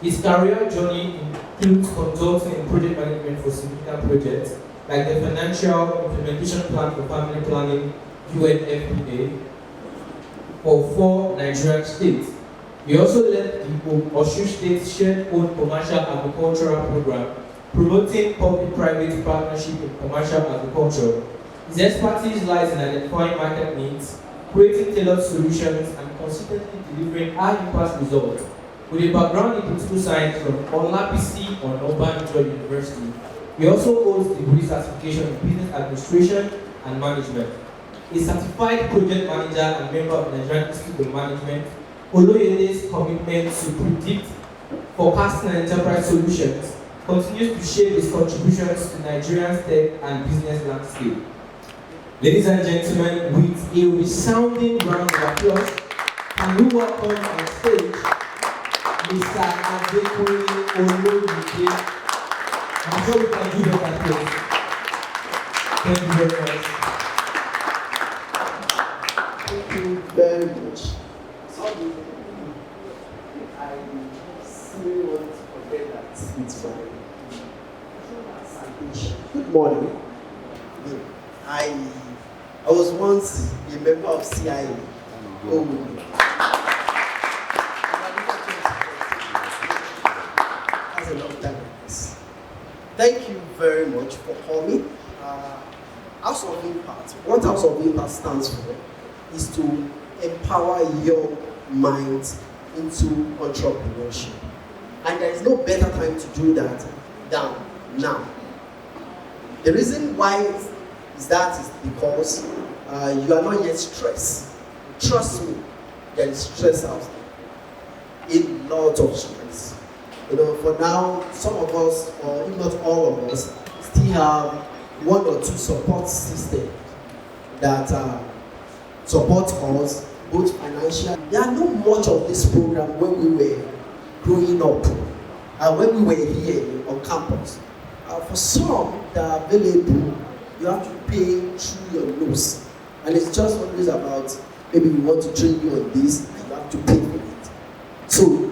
His career journey includes consulting in project management for significant projects like the Financial Implementation Plan for Family Planning (UNFPA) for 4 Nigerian states. He also led the Osun State Shared Owned Commercial Agricultural Program, promoting public-private partnership in commercial agriculture. His expertise lies in identifying market needs, creating tailored solutions, and consistently delivering high-impact results. With a background in political science from Olabisi Onabanjo University, he also holds degree certification in business administration and management. A certified project manager and member of the Nigerian Institute of Management, Oloyede's commitment to predict, forecasting, and enterprise solutions continues to shape his contributions to Nigeria's tech and business landscape. Ladies and gentlemen, with a resounding round of applause, can we welcome on stage Mr. Adekunle Oloyede? I'm sure we can do better, please. Thank you very much. Thank you very much. I still want to forget that it's my citation. Good morning. I was once a member of CIA. That's a long time. Thank you very much for coming. House of Impact. What House of Impact stands for is to empower your mind into entrepreneurship. And there is no better time to do that than now. The reason why is because you are not yet stressed. Trust me, there is stress out there. A lot of stress. For now, some of us, or if not all of us, still have 1 or 2 support systems that support us, both financially. There are not much of this program when we were growing up, and when we were here on campus. For some that are available, you have to pay through your nose. And it's just always about, maybe we want to train you on this, and you have to pay for it. So,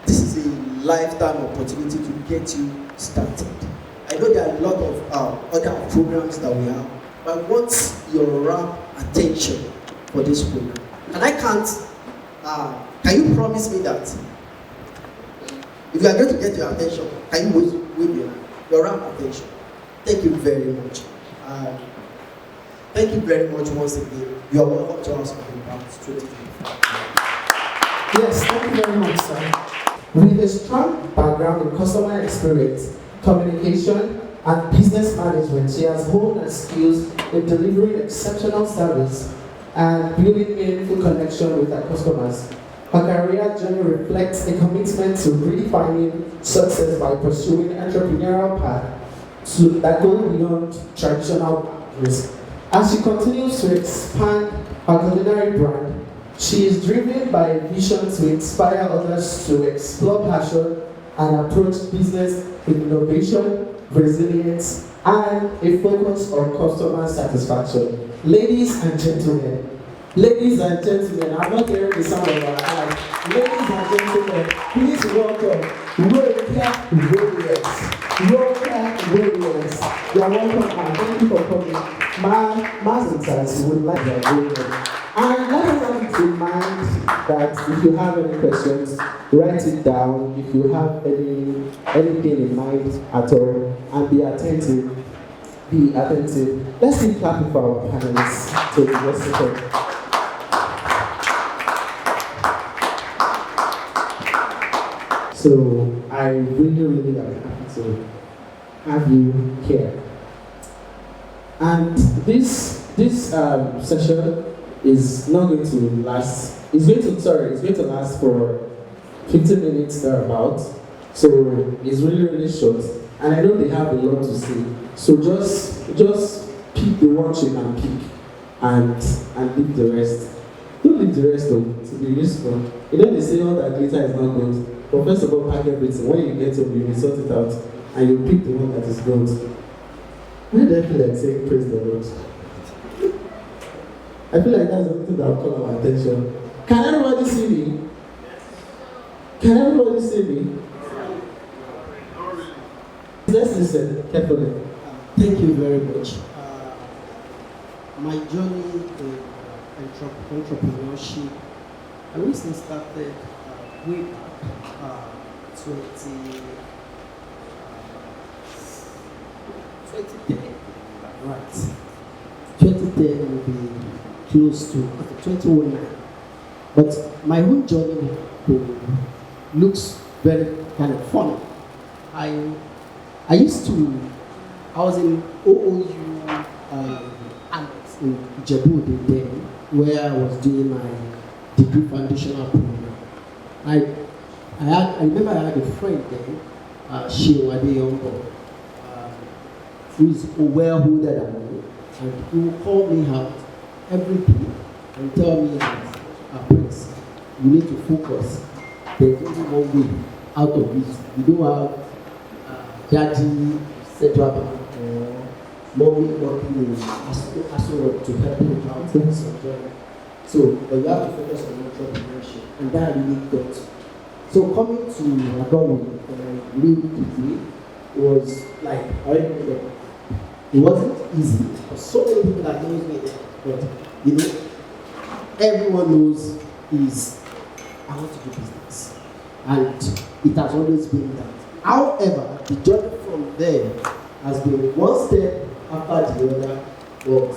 this is a lifetime opportunity to get you started. I know there are a lot of other programs that we have, but I want your rapt attention for this program. And I can't, can you promise me that if you are going to get your attention, can you wave your rapt attention? Thank you very much. Thank you very much once again. You are welcome to us on Impact 2025. Yes, thank you very much, sir. With a strong background in customer experience, communication, and business management, she has honed her skills in delivering exceptional service and building meaningful connection with her customers. Her career journey reflects a commitment to redefining success by pursuing entrepreneurial path that go beyond traditional risk. As she continues to expand her culinary brand, she is driven by a vision to inspire others to explore passion and approach business with innovation, resilience, and a focus on customer satisfaction. Ladies and gentlemen, I'm not hearing the sound of our eyes. Ladies and gentlemen, please welcome Roka Williams. You are welcome and thank you for coming. Mazintas would like to agree. And let us have in mind that if you have any questions, write it down. If you have anything in mind at all, and be attentive. Let's keep clapping for our panelists to the rest of them. So I really am happy to have you here. And this session is not going to last. It's going to last for 15 minutes thereabouts. So it's really short. And I know they have a lot to say. So just pick the one you can pick and leave the rest. Don't leave the rest though, to be useful. They say all that glitter is not good. But first of all, pack everything. When you get home, you will sort it out and you pick the one that is good. Why do I feel like saying praise the Lord? I feel like that's something that will call our attention. Can everybody see me? listen carefully. Thank you very much. My journey in entrepreneurship, I recently started way back 2010. Right. 2010 will be close to 2009. But my own journey looks very kind of funny. I was in OOU Annex in Ijebu then, where I was doing my degree foundational program. I remember I had a friend then, Shiwade Yombo, who is well older than me, and he would call me out every day and tell me that, Prince, you need to focus. There's only one way out of it. You don't have daddy, central bank, or mommy working in Asoro to help you out in some journey. So you have to focus on entrepreneurship, and that really got. So coming to Agogo, really quickly, it was like, it wasn't easy. There's so many people that knows me there, but everyone knows is I want to do business, and it has always been that. However, the journey from there has been one step after the other, but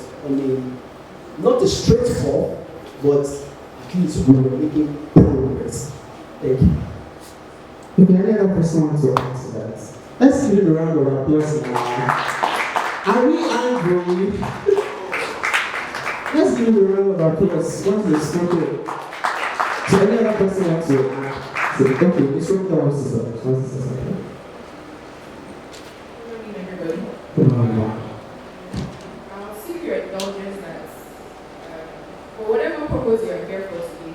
not a straight fall, but at least we were making progress. Thank you. If any other person wants to answer that, let's give a round of applause now. Are we angry? Let's give a round of applause. What is the story? So any other person wants to add? So okay, this one wants to say something. Good morning, everybody. I'll seek your indulgence that for whatever purpose you are here for today,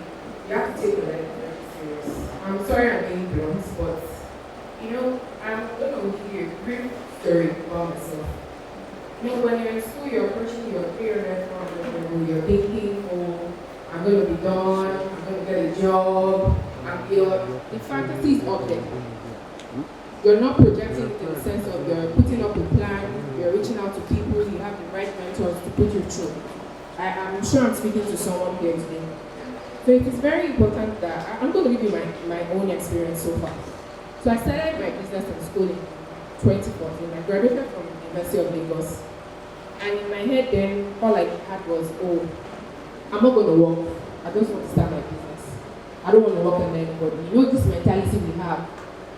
you have to take your life very serious. I'm sorry I'm being blunt, but I'm going to give you a brief story about myself. When you're in school, you're approaching your 300 level, you're thinking, oh, I'm going to be done, I'm going to get a job, the fantasy is up there. You're not projecting it in the sense of you're putting up a plan, you're reaching out to people, you have the right mentors to put you through. I'm sure I'm speaking to someone here today. So it is very important that I'm going to give you my own experience so far. So I started my business in school in 2014. I graduated from the University of Lagos. And in my head then, all I had was, oh, I'm not going to work. I just want to start my business. I don't want to work on anybody. This mentality we have,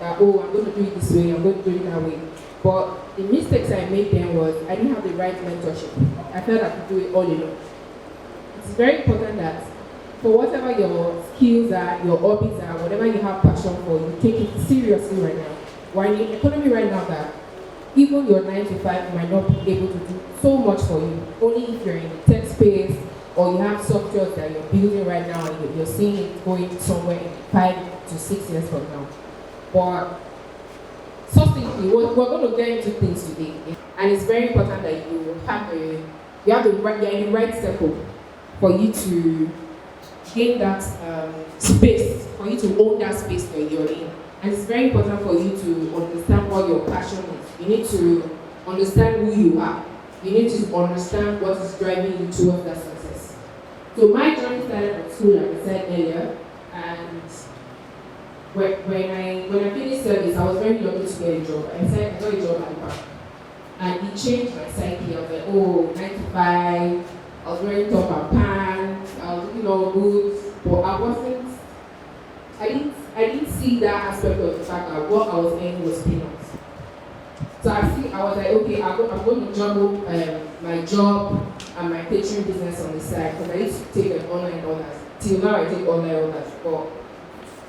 that, oh, I'm going to do it this way, I'm going to do it that way. But the mistakes I made then was, I didn't have the right mentorship. I felt I could do it all alone. It's very important that for whatever your skills are, your hobbies are, whatever you have passion for, you take it seriously right now. We're in the economy right now that even your 9 to 5 might not be able to do so much for you, only if you're in the tech space or you have software that you're building right now and you're seeing it going somewhere in 5 to 6 years from now. But succinctly, we're going to get into things today, and it's very important that you're in the right circle for you to gain that space, for you to own that space that you're in. And it's very important for you to understand what your passion is. You need to understand who you are. You need to understand what is driving you towards that success. So my journey started at school, like I said earlier, and when I finished service, I was very lucky to get a job. I got a job at the bank. And it changed my psyche. I was like, oh, 9 to 5, I was wearing top and pants, I was looking all good, but I didn't see that aspect of the fact that what I was earning was peanuts. So I was like, okay, I'm going to juggle my job and my catering business on the side, because I used to take an online orders. Till now I take online orders. But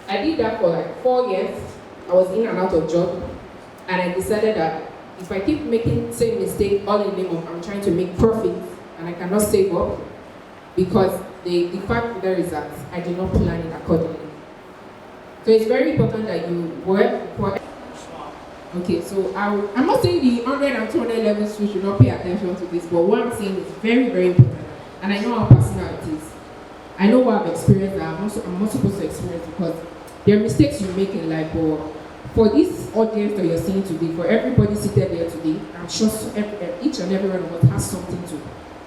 I did that for like 4 years. I was in and out of job, and I decided that if I keep making the same mistake all in the name of I'm trying to make profit and I cannot save up, because the fact there is that I did not plan it accordingly. So it's very important that you work for. Okay, so I'm not saying the 100 and 200 levels should not pay attention to this, but what I'm saying is very, very important. And I know how personal it is. I know what I've experienced that I'm not supposed to experience, because there are mistakes you make in life, but for this audience that you're seeing today, for everybody seated here today, I'm sure each and every one of us has something to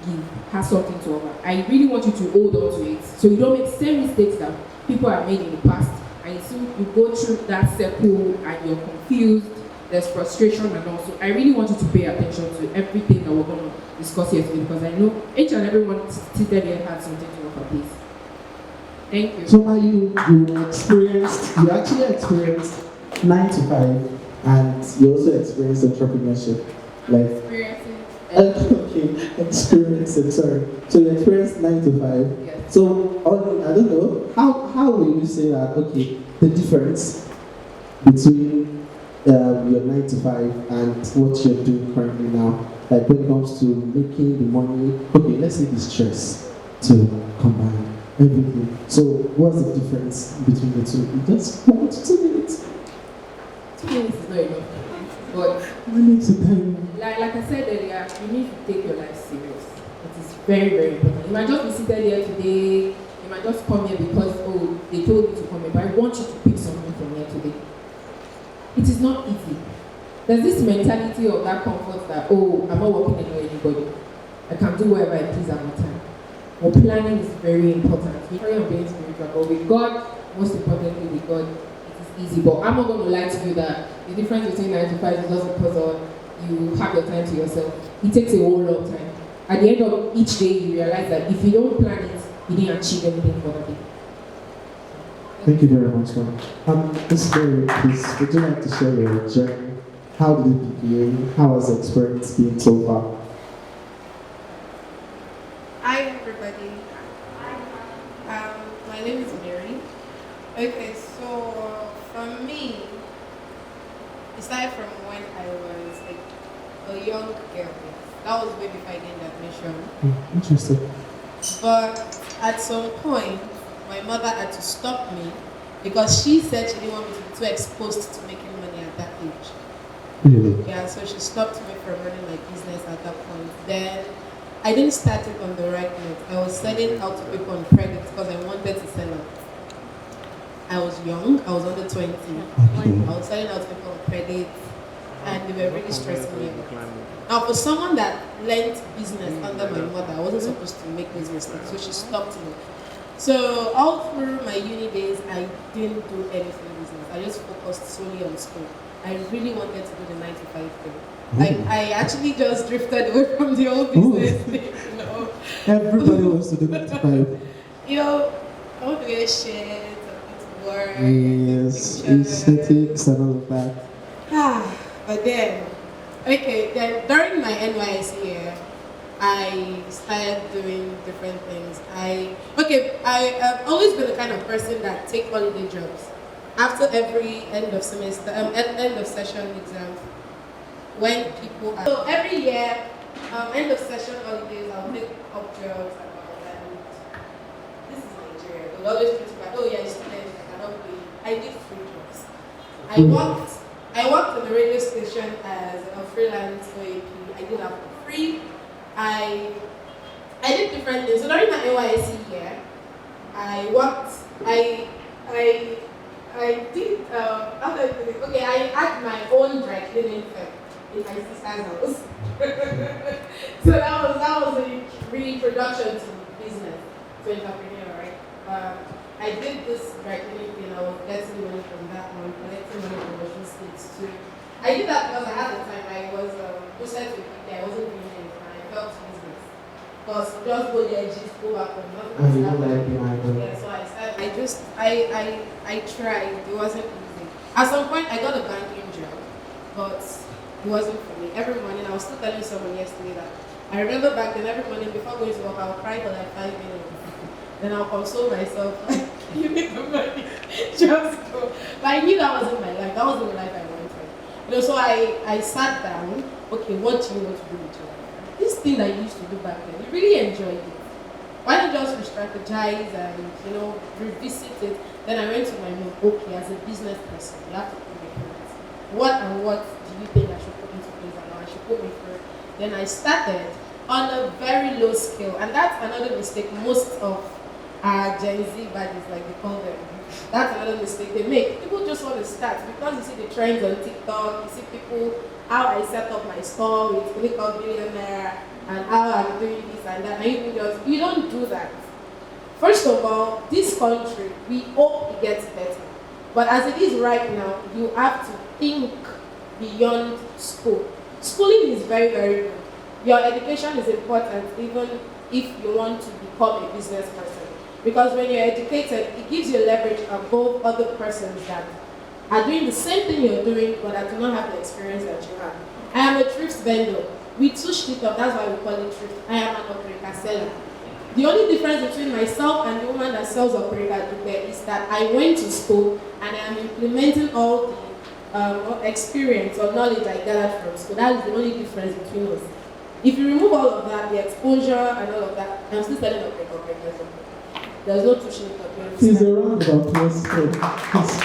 give, has something to offer. I really want you to hold on to it, so you don't make the same mistakes that people have made in the past, and you go through that circle and you're confused, there's frustration, and also I really want you to pay attention to everything that we're going to discuss here today, because I know each and everyone seated here has something to offer. Please. Thank you. So now you actually experienced 9 to 5, and you also experienced entrepreneurship. Like Experiencing. Experiencing, sorry. So you experienced 9 to 5. Yes. So I don't know, how will you say that, okay, the difference between your 9 to 5 and what you're doing currently now, like when it comes to making the money, okay, let's say the stress to combine everything. So what's the difference between the two? Just 1 to 2 minutes. 2 minutes is not enough. But Minutes of time. like I said earlier, you need to take your life serious. It is very, very important. You might just be seated here today, you might just come here because, oh, they told you to come here, but I want you to pick something from here today. It is not easy. There's this mentality of that comfort that, oh, I'm not working anywhere anybody. I can do whatever I please at my time. But planning is very important. We carry on being spiritual, but with God, most importantly with God, it is easy. But I'm not going to lie to you that the difference between 9 to 5 is just because you have your time to yourself. It takes a whole lot of time. At the end of each day, you realize that if you don't plan it, you didn't achieve anything for the day. Thank you very much, ma'am. This story, please, would you like to share your journey? How did it begin? How has the experience been so far? Hi everybody. My name is Mary. Okay, so for me, it started from when I was like a young girl. That was way before I gained admission. Interesting. But at some point, my mother had to stop me because she said she didn't want me to be too exposed to making money at that age. Really? Yeah, so she stopped me from running my business at that point. Then I didn't start it on the right note. I was selling out to people on credit because I wanted to sell out. I was young, I was under 20. Okay. I was selling out to people on credit and they were really stressing me out. Now for someone that learned business under my mother, I wasn't supposed to make those mistakes, so she stopped me. So all through my uni days, I didn't do anything business. I just focused solely on school. I really wanted to do the 9 to 5 thing. Like I actually just drifted away from the old business thing, you know. Everybody wants to do 9 to 5. You know, I want to get shit, I want to work. Yes, pictures. aesthetics and all of that. But then during my NYSC year, I started doing different things. I have always been the kind of person that take holiday jobs. After every end of semester, end of session exams, when people are, so every year, end of session holidays, I'll take up jobs and all that. This is Nigeria. They'll always treat you like, oh yeah, you're student, I cannot pay. I did free jobs. I worked on the radio station as a freelance OAP. I did that for free. I did different things. So during my NYSC year, I worked. I did. I had my own dry cleaning firm in my sister's house. So that was a reintroduction to business, to entrepreneur, right? I did this dry cleaning thing. I was getting money from that one, collecting money from the states too. I did that because I had the time. I was posted to I wasn't doing anything. I felt business. Because just go there, just go back home. And you don't like being idle. Yeah, so I started. I tried. It wasn't easy. At some point, I got a banking job, but it wasn't for me. Every morning, I was still telling someone yesterday that I remember back then. Every morning before going to work, I would cry for like 5 minutes. Then I'll console myself. Like, you need the money. Just go. But I knew that wasn't my life. That wasn't the life I wanted. You know, so I sat down. Okay, what do you want to do with your life? This thing that you used to do back then, you really enjoyed it. Why not just re-strategize and, revisit it? Then I went to my mom, okay, as a business person, you have to put me through. What do you think I should put into place and I should put me through? Then I started on a very low scale, and that's another mistake most of are Gen Z baddies, like they call them. That's another mistake they make. People just want to start because you see the trends on TikTok, you see people, how I set up my store with Click of Billionaire and how I'm doing this and that. And you don't do that. First of all, this country, we hope it gets better. But as it is right now, you have to think beyond school. Schooling is very, very good. Your education is important even if you want to become a business person. Because when you're educated, it gives you leverage above other persons that are doing the same thing you're doing, but that do not have the experience that you have. I am a thrift vendor. We touched it up, that's why we call it thrift. I am an operika seller. The only difference between myself and the woman that sells operika is that I went to school and I am implementing all the experience or knowledge I gathered from school. That is the only difference between us. If you remove all of that, the exposure and all of that, I'm still selling operika. There's no touching it up. Please, a round of applause for this.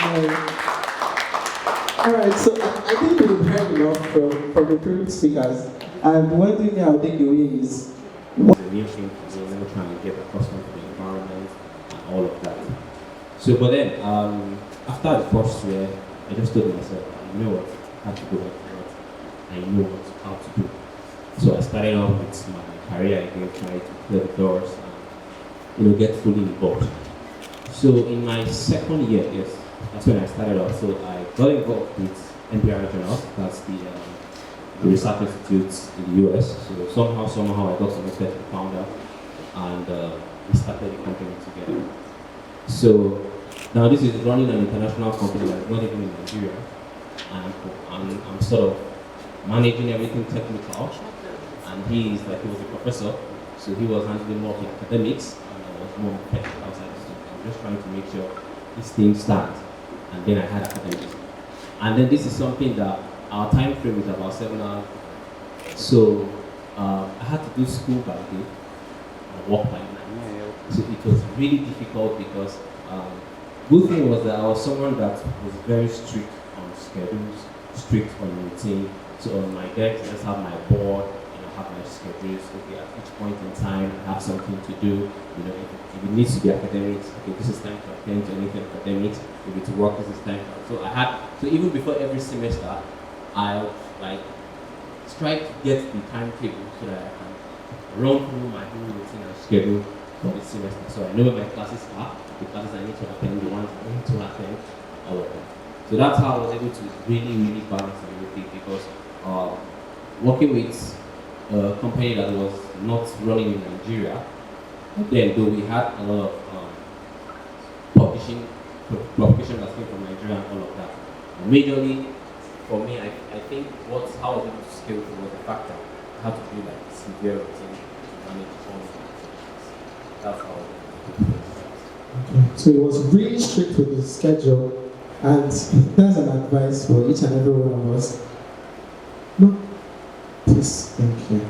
Alright, so I think we've heard enough from the previous speakers. And one thing I'll take away is the new thing to do, trying to get accustomed to the environment and all of that. So, but then, after the first year, I just told myself, you know what, I have to go back to what I know how to do. So I started off with my career again, trying to clear the doors and get fully involved. So in my second year, yes, that's when I started off. So I got involved with Entrepreneurs Hangout, that's the research institutes in the US. So somehow I got connected to the founder and we started the company together. So now this is running an international company that's not even in Nigeria. And I'm sort of managing everything technical. And he was a professor, so he was handling more of the academics and I was more technical outside the stuff. I'm just trying to make sure this thing stands. And then I had academics. And then this is something that our time frame is about 7 hours. So I had to do school by day and work by night. So it was really difficult because good thing was that I was someone that was very strict on schedules, strict on routine. So on my desk, I just have my board, have my schedules. Okay, at each point in time, I have something to do. If it needs to be academics, okay, this is time to attend to anything academics. If it's work, this is time. So even before every semester, I try to get the timetable so that I can run through my whole routine and schedule for the semester. So I know where my classes are, the classes I need to attend, the ones I need to attend, all of them. So that's how I was able to really, really balance everything because working with a company that was not running in Nigeria, then though we had a lot of publication that came from Nigeria and all of that. Majorly, for me, I think how I was able to scale to was the fact that I had to do severe routine to manage all of that. That's how I was able to do it. okay. So it was really strict with the schedule, and that's an advice for each and every one of us. No. Please, thank you.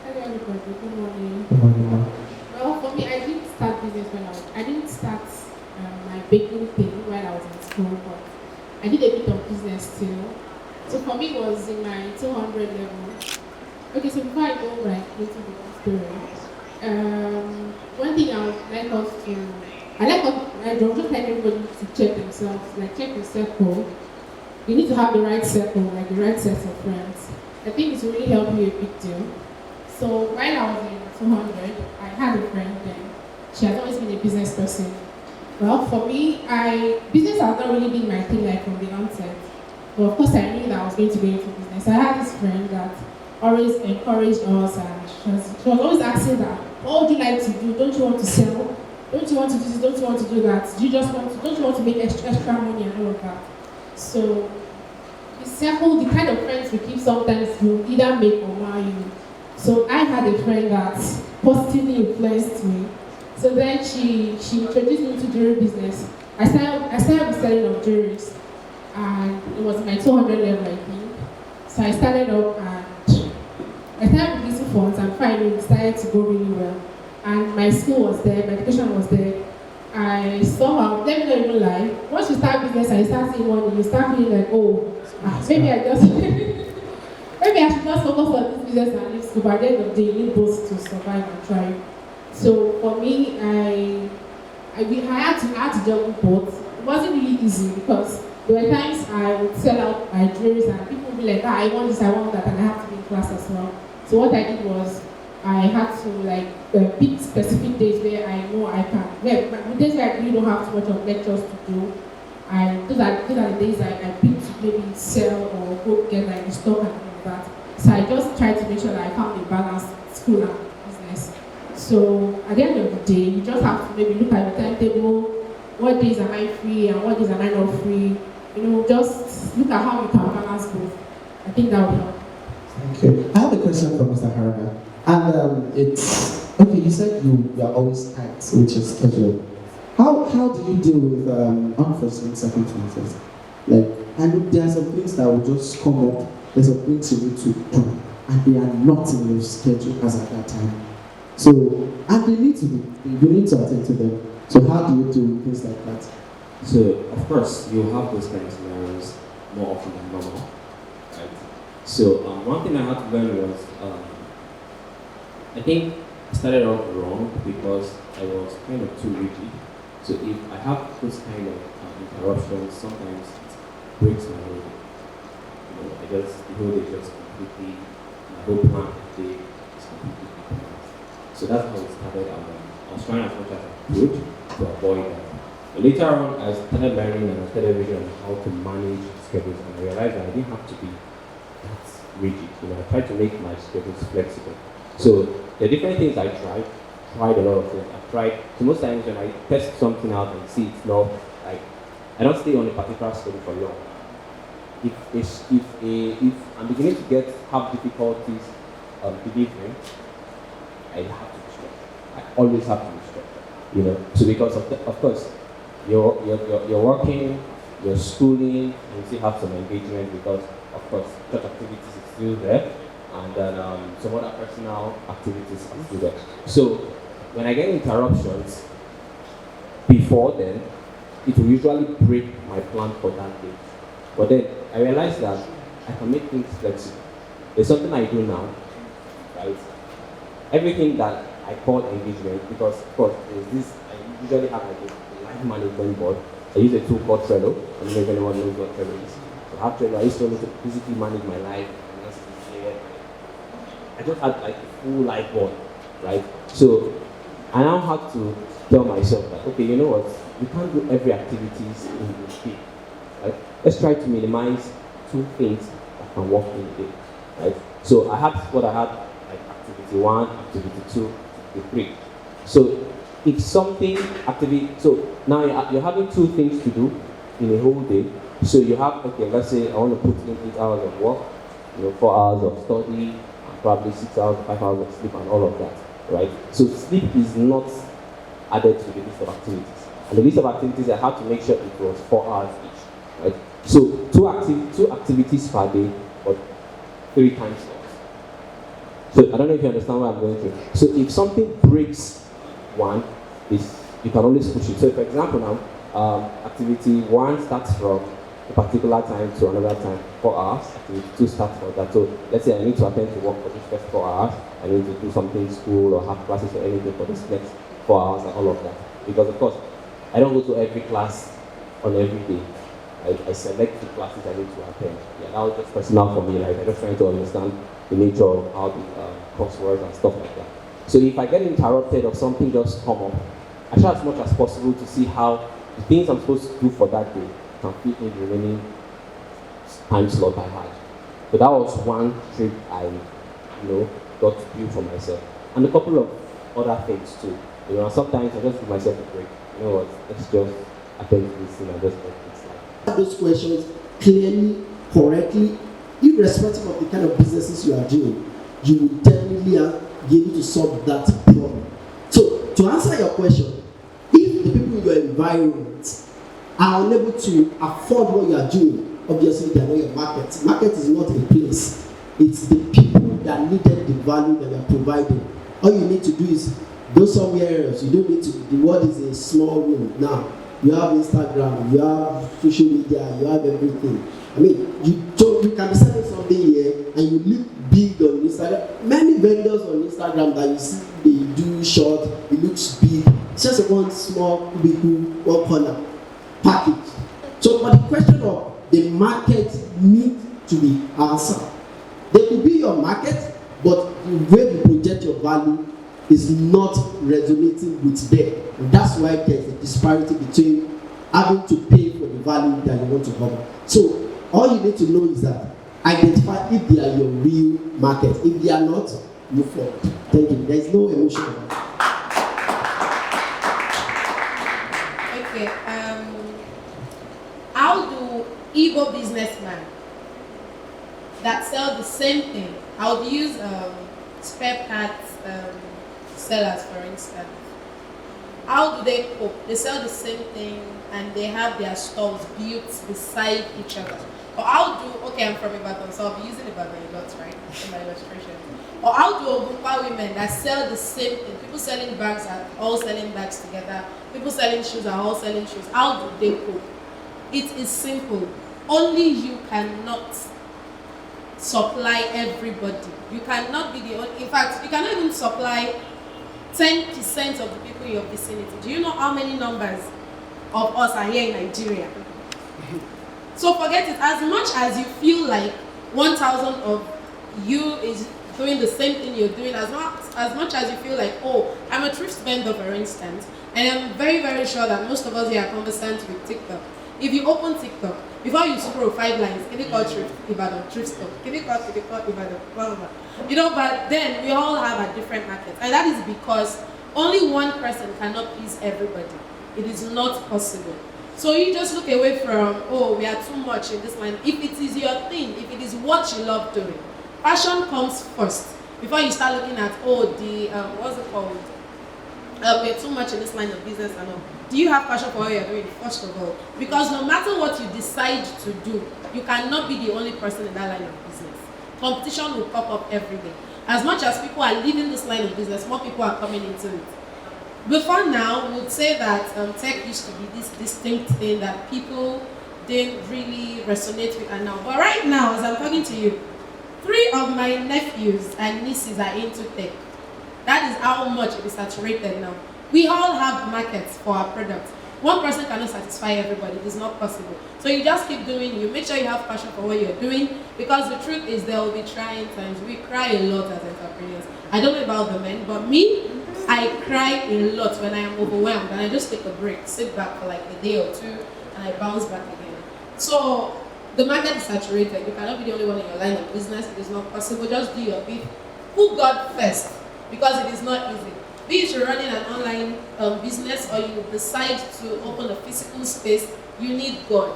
Hello everybody, good morning. Good morning, ma'am. Well, for me, I didn't start business I didn't start my baking thing while I was in school, but I did a bit of business still. So for me, it was in my 200 level. Okay, so before I go right into the story, one thing I would like us to, I don't just like everybody to check themselves, check the circle. You need to have the right circle, the right set of friends. I think it's really helped me a big deal. So while I was in 200, I had a friend then. She has always been a business person. Well, for me, business has not really been my thing from the onset. But of course, I knew that I was going to go into business. I had this friend that always encouraged us, and she was always asking that, what would you like to do? Don't you want to sell? Don't you want to do this? Don't you want to do that? Don't you want to make extra money and all of that? So the circle, the kind of friends we keep sometimes will either make or mar you. So I had a friend that positively influenced me. So then she introduced me to jewelry business. I started with selling of jewelries, and it was my 200 level, I think. So I started up and I started with little funds, and finally it started to go really well. And my skill was there, my education was there. I somehow, let me not even lie, once you start business and you start seeing money, you start feeling maybe I should just focus on this business and leave school, but at the end of the day, you need both to survive and thrive. So for me, I had to juggle both. It wasn't really easy because there were times I would sell out my dreams and people would be like, I want this, I want that, and I have to be in class as well. So what I did was I had to pick specific days where I know I can. Well, days where I really don't have too much of lectures to do. And those are the days I pick to maybe sell or go get the stock and all of that. So I just try to make sure that I found a balance school and business. So at the end of the day, you just have to maybe look at the timetable. What days am I free and what days am I not free? Just look at how you can balance both. I think that will help. Thank you. I have a question for Mr. Harana. And it's, okay, you said you are always tight with your schedule. How do you deal with unforeseen circumstances? I know there are some things that will just come up, there's some things you need to do, and they are not in your schedule as at that time. So, and you need to attend to them. So how do you do things like that? So, of course, you have those kind of scenarios more often than normal, right? So, one thing I had to learn was, I think I started off wrong because I was kind of too rigid. So if I have those kind of interruptions, sometimes it breaks my whole day. The whole day just completely, my whole plan of the day is completely compromised. So that's how it started. I was trying as much as I could to avoid that. But later on, I started learning and I started reading on how to manage schedules, and I realized that I didn't have to be that rigid. I tried to make my schedules flexible. So the different things I tried a lot of things. So most times when I test something out and see it's not, I don't stay on a particular schedule for long. If I'm beginning to have difficulties delivering, I have to be structured. I always have to be structured. So because of course you're working, you're schooling, and you still have some engagement because of course church activities is still there, and then some other personal activities are still there. So when I get interruptions before then, it will usually break my plan for that day. But then I realized that I can make things flexible. There's something I do now, right? Everything that I call engagement, because of course there's this, I usually have a life management board. I use a tool called Trello. I don't know if anyone knows what Trello is. So I have Trello. I used to physically manage my life. I just had a full life board, right? So I now have to tell myself that, okay, you know what, we can't do every activities in the day, right? Let's try to minimize 2 things that can work in the day, right? So I had what I had, activity 1, activity 2, activity 3. So if something, so now you're having 2 things to do in a whole day. So you have, okay, let's say I want to put in 8 hours of work, 4 hours of study, probably 6 hours, 5 hours of sleep and all of that. Right? So sleep is not added to the list of activities. And the list of activities, I have to make sure it was 4 hours each. Right? So 2 activities per day, but 3 time slots. So I don't know if you understand what I'm going through. So if something breaks one, you can always push it. So for example now, activity 1 starts from a particular time to another time, 4 hours. Activity 2 starts for that. So let's say I need to attend to work for this first 4 hours. I need to do something in school or have classes or anything for this next 4 hours and all of that. Because of course, I don't go to every class on every day. I select the classes I need to attend. Yeah, that was just personal for me. I'm just trying to understand the nature of how the course works and stuff like that. So if I get interrupted or something just come up, I try as much as possible to see how the things I'm supposed to do for that day can fit in the remaining time slot I had. So that was one trick I, got to do for myself. And a couple of other things too. Sometimes I just give myself a break. You know what, let's just attend to this thing and just make things like. Those questions clearly, correctly, irrespective of the kind of businesses you are doing, you will definitely be able to solve that problem. So, to answer your question, if the people in your environment are unable to afford what you are doing, obviously they are not your market. Market is not a place. It's the people that needed the value that you are providing. All you need to do is go somewhere else. You don't need to, the world is a small room. Now, you have Instagram, you have social media, you have everything. I mean, you can be selling something here and you look big on Instagram. Many vendors on Instagram that you see, they do short, it looks big. It's just one small, big, one corner package. So, but the question of the market needs to be answered. There could be your market, but the way you project your value is not resonating with them. And that's why there's a disparity between having to pay for the value that you want to cover. So, all you need to know is that identify if they are your real market. If they are not, move forward. Thank you. There is no emotion about it. Okay. How do Igbo businessmen that sell the same thing? I would use spare parts sellers, for instance. How do they cope? They sell the same thing and they have their stores built beside each other. Or how do, okay, I'm from Ibadan, so I'll be using Ibadan a lot, right, in my illustration. Or how do Ogunpa women that sell the same thing, people selling bags are all selling bags together, people selling shoes are all selling shoes, how do they cope? It is simple. Only you cannot supply everybody. You cannot be the only, in fact, you cannot even supply 10% of the people in your vicinity. Do you know how many numbers of us are here in Nigeria? So forget it. As much as you feel like 1,000 of you is doing the same thing you're doing, as much as you feel like, oh, I'm a thrift vendor, for instance, and I'm very, very sure that most of us here are conversant with TikTok. If you open TikTok, before you scroll 5 lines, can you call thrift Ibadan, thrift store? Can you call Ibadan, blah, blah, blah. You know, but then we all have a different market. And that is because only one person cannot please everybody. It is not possible. So you just look away from, oh, we are too much in this line. If it is your thing, if it is what you love doing, passion comes first. Before you start looking at, oh, the, what's it called? We're too much in this line of business and all. Do you have passion for what you're doing, first of all? Because no matter what you decide to do, you cannot be the only person in that line of business. Competition will pop up every day. As much as people are leaving this line of business, more people are coming into it. Before now, we would say that tech used to be this distinct thing that people didn't really resonate with and now. But right now, as I'm talking to you, 3 of my nephews and nieces are into tech. That is how much it is saturated now. We all have markets for our products. One person cannot satisfy everybody. It is not possible. So you just keep doing, you make sure you have passion for what you're doing, because the truth is there will be trying times. We cry a lot as entrepreneurs. I don't know about the men, but me, I cry a lot when I am overwhelmed and I just take a break, sit back for like a day or 2 and I bounce back again. So the market is saturated. You cannot be the only one in your line of business. It is not possible. Just do your bit. Put God first, because it is not easy. Be it you're running an online business or you decide to open a physical space, you need God.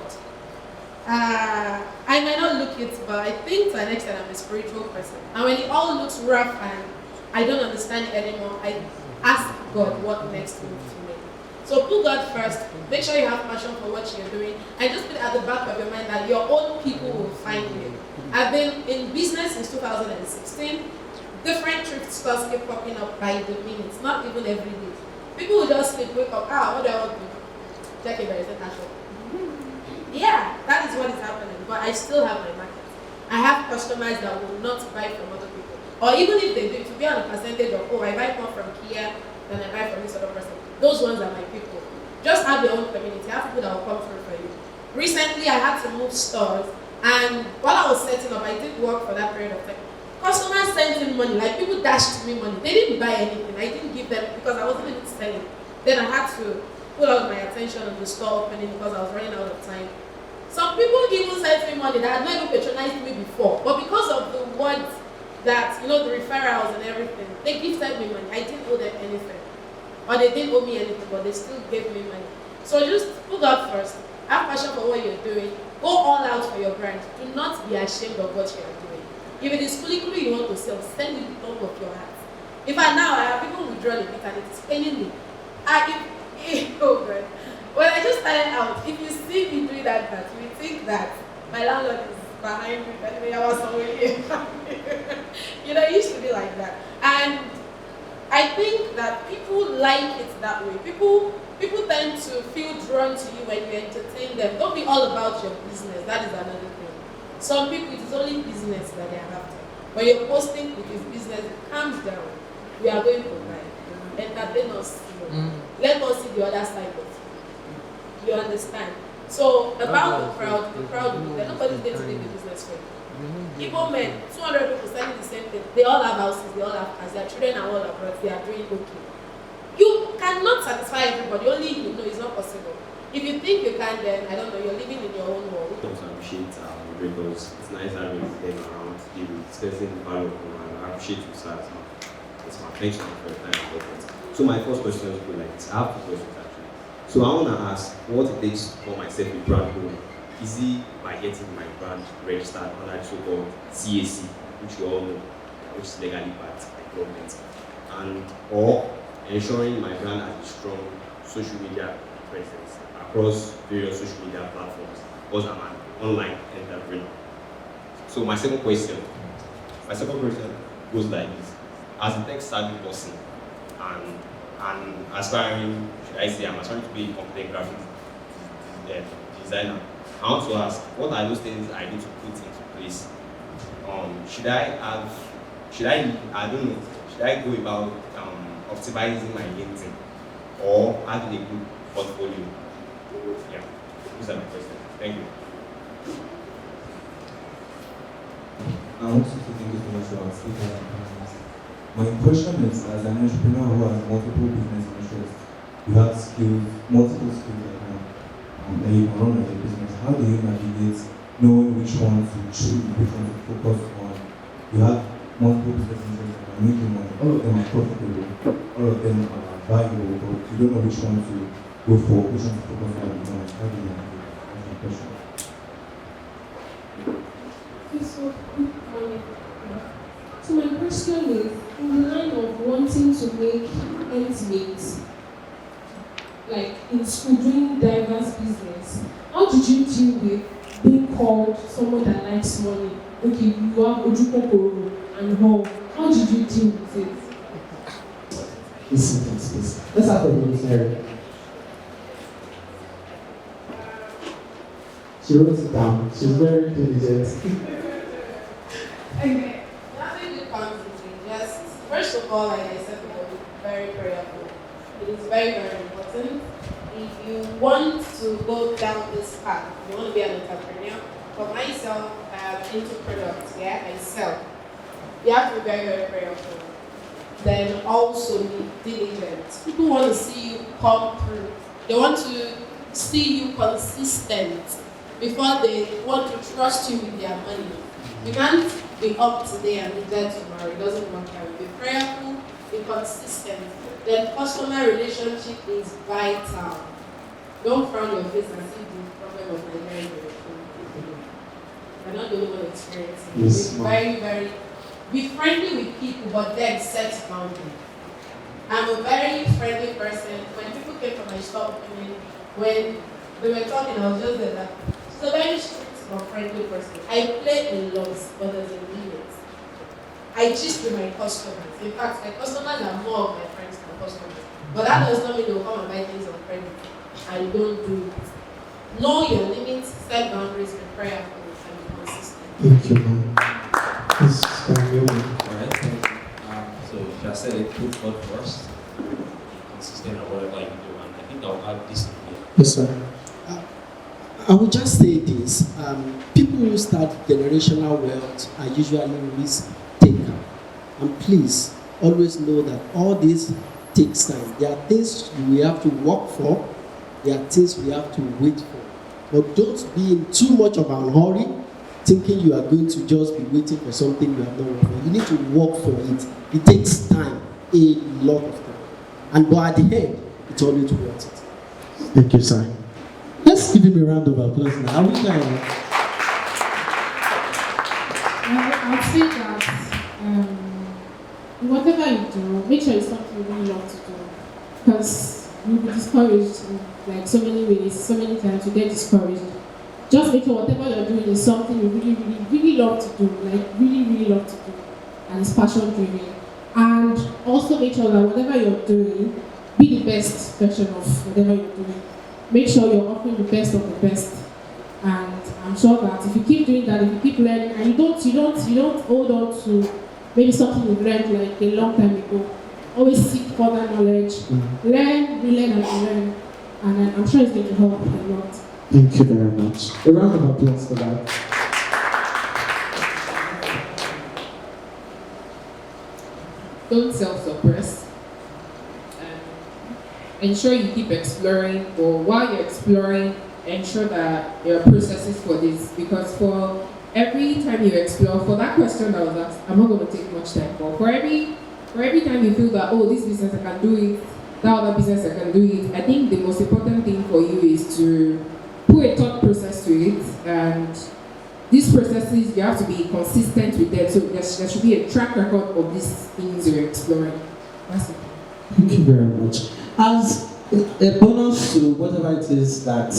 I might not look it, but I think to an extent I'm a spiritual person. And when it all looks rough and I don't understand it anymore, I ask God what next move to make. So put God first, make sure you have passion for what you're doing, and just put it at the back of your mind that your own people will find you. I've been in business since 2016. Different thrift stores keep popping up by the minutes, not even every day. People will just sleep, wake up, what do I want to do? Check if there is a cash up. Yeah, that is what is happening, but I still have my market. I have customers that will not buy from other people. Or even if they do, it will be on a percentage of, oh, I buy more from Kia than I buy from this other person. Those ones are my people. Just have your own community. Have people that will come through for you. Recently, I had to move stores, and while I was setting up, I did work for that period of time. Customers sent in money, like people dashed me money. They didn't buy anything. I didn't give them because I wasn't even selling. Then I had to put out my attention on the store opening because I was running out of time. Some people even sent me money that had not even patronized me before, but because of the words that, you know, the referrals and everything, they gifted me money. I didn't owe them anything. Or they didn't owe me anything, but they still gave me money. So just put God first. Have passion for what you're doing. Go all out for your brand. Do not be ashamed of what you are doing. If it is kuli you want to sell, send it with the top of your heart. In fact, now I have people withdraw the bit and it is paining me. Oh God. When I just started out, if you see me doing that, you will think that my landlord is behind me, anyway, I was somewhere here. You know, it used to be like that. And I think that people like it that way. People tend to feel drawn to you when you entertain them. Don't be all about your business. That is another thing. Some people, it is only business that they are after. When you're posting with his business, calm down. We are going to live. Entertain us. Let us see the other side of it. You understand? So about the crowd, nobody's going to make a business for you. Igbo men, 200 people selling the same thing. They all have houses, they all have cars, their children are all abroad, they are doing okay. You cannot satisfy everybody, only you know it's not possible. If you think you can, then I don't know, you're living in your own world. I also appreciate because it's nice having them around, discussing the value of them. I appreciate you, sir. It's my thanks for your time. So my first question is like this. I have two questions actually. So I want to ask what it takes for myself with brand grooming. Is it by getting my brand registered under the so-called CAC, which you all know, which is legally backed by government, and or ensuring my brand has a strong social media presence across various social media platforms, because I'm an online entrepreneur. So my second question goes like this. As a tech-savvy person and aspiring, should I say, I'm aspiring to be a computer graphic designer, I want to ask, what are those things I need to put into place? Should I go about optimizing my LinkedIn or having a good portfolio? Yeah, these are my questions. Thank you. I want to thank you so much for asking. My impression is, as an entrepreneur who has multiple business interests, you have skills, multiple skills right now, that you can run as a business. How do you navigate knowing which one to choose, which one to focus on? You have multiple business interests that are making money. All of them are profitable, all of them are valuable, but you don't know which one to go for, which one to focus on at the moment. How do you navigate? That's my question. So my question is, in the line of wanting to make ends meet, like in school doing diverse business, how did you deal with being called someone that likes money? Okay, you have Ojukokoro and all. How did you deal with it? Please. Let's have a minute, She wrote it down. She's very diligent. Okay. Just first of all, like I said, be very prayerful. It is very, very important. If you want to go down this path, you want to be an entrepreneur. For myself, I'm into products. Yeah, I sell. You have to be very, very prayerful. Then also be diligent. People want to see you come through. They want to see you consistent before they want to trust you with their money. You can't be up today and be dead tomorrow. It doesn't work that way. Be prayerful, be consistent. Then customer relationship is vital. Don't frown your face and see the problem of Nigeria. You're not the only one experiencing it. Yes, Be very, very, be friendly with people, but then set boundaries. I'm a very friendly person. When people came from my store opening, when they were talking, I was just there like, she's a very strict but friendly person. I play in lots, but there's a limit. I gist with my customers. In fact, my customers are more of my friends than customers. But that does not mean they'll come and buy things on credit. I don't do it. Know your limits, set boundaries, be prayerful, and be consistent. Thank you, ma'am. Yes, thank you. Alright, thank you. So if I said it, put God first, be consistent or whatever you do, and I think I'll add this in here. Yes, sir. I would just say this, people who start generational wealth are usually risk taker. And please, always know that all this takes time. There are things we have to work for, there are things we have to wait for. But don't be in too much of an hurry, thinking you are going to just be waiting for something you have not worked for. You need to work for it. It takes time, a lot of time. And but at the end, it's always worth it. Thank you, sir. Let's give him a round of applause now. Are we there? I'll say that whatever you do, make sure it's something you really love to do. Because you'll be discouraged in like so many ways, so many times you get discouraged. Just make sure whatever you're doing is something you really, really, really love to do. Like really, really love to do. And it's passion driven. And also make sure that whatever you're doing, be the best version of whatever you're doing. Make sure you're offering the best of the best. And I'm sure that if you keep doing that, if you keep learning, and you don't hold on to maybe something you've learned like a long time ago. Always seek further knowledge, learn, relearn, and relearn, and then I'm sure it's going to help a lot. Thank you very much. A round of applause for that. Don't self-suppress. Ensure you keep exploring, or while you're exploring, ensure that there are processes for this, because for every time you explore, for that question that was asked, I'm not going to take much time for every time you feel that, oh, this business I can do it, that other business I can do it, I think the most important thing for you is to put a thought process to it, and these processes, you have to be consistent with them, so there should be a track record of these things you're exploring. That's it. Thank you very much. As a bonus to whatever it is that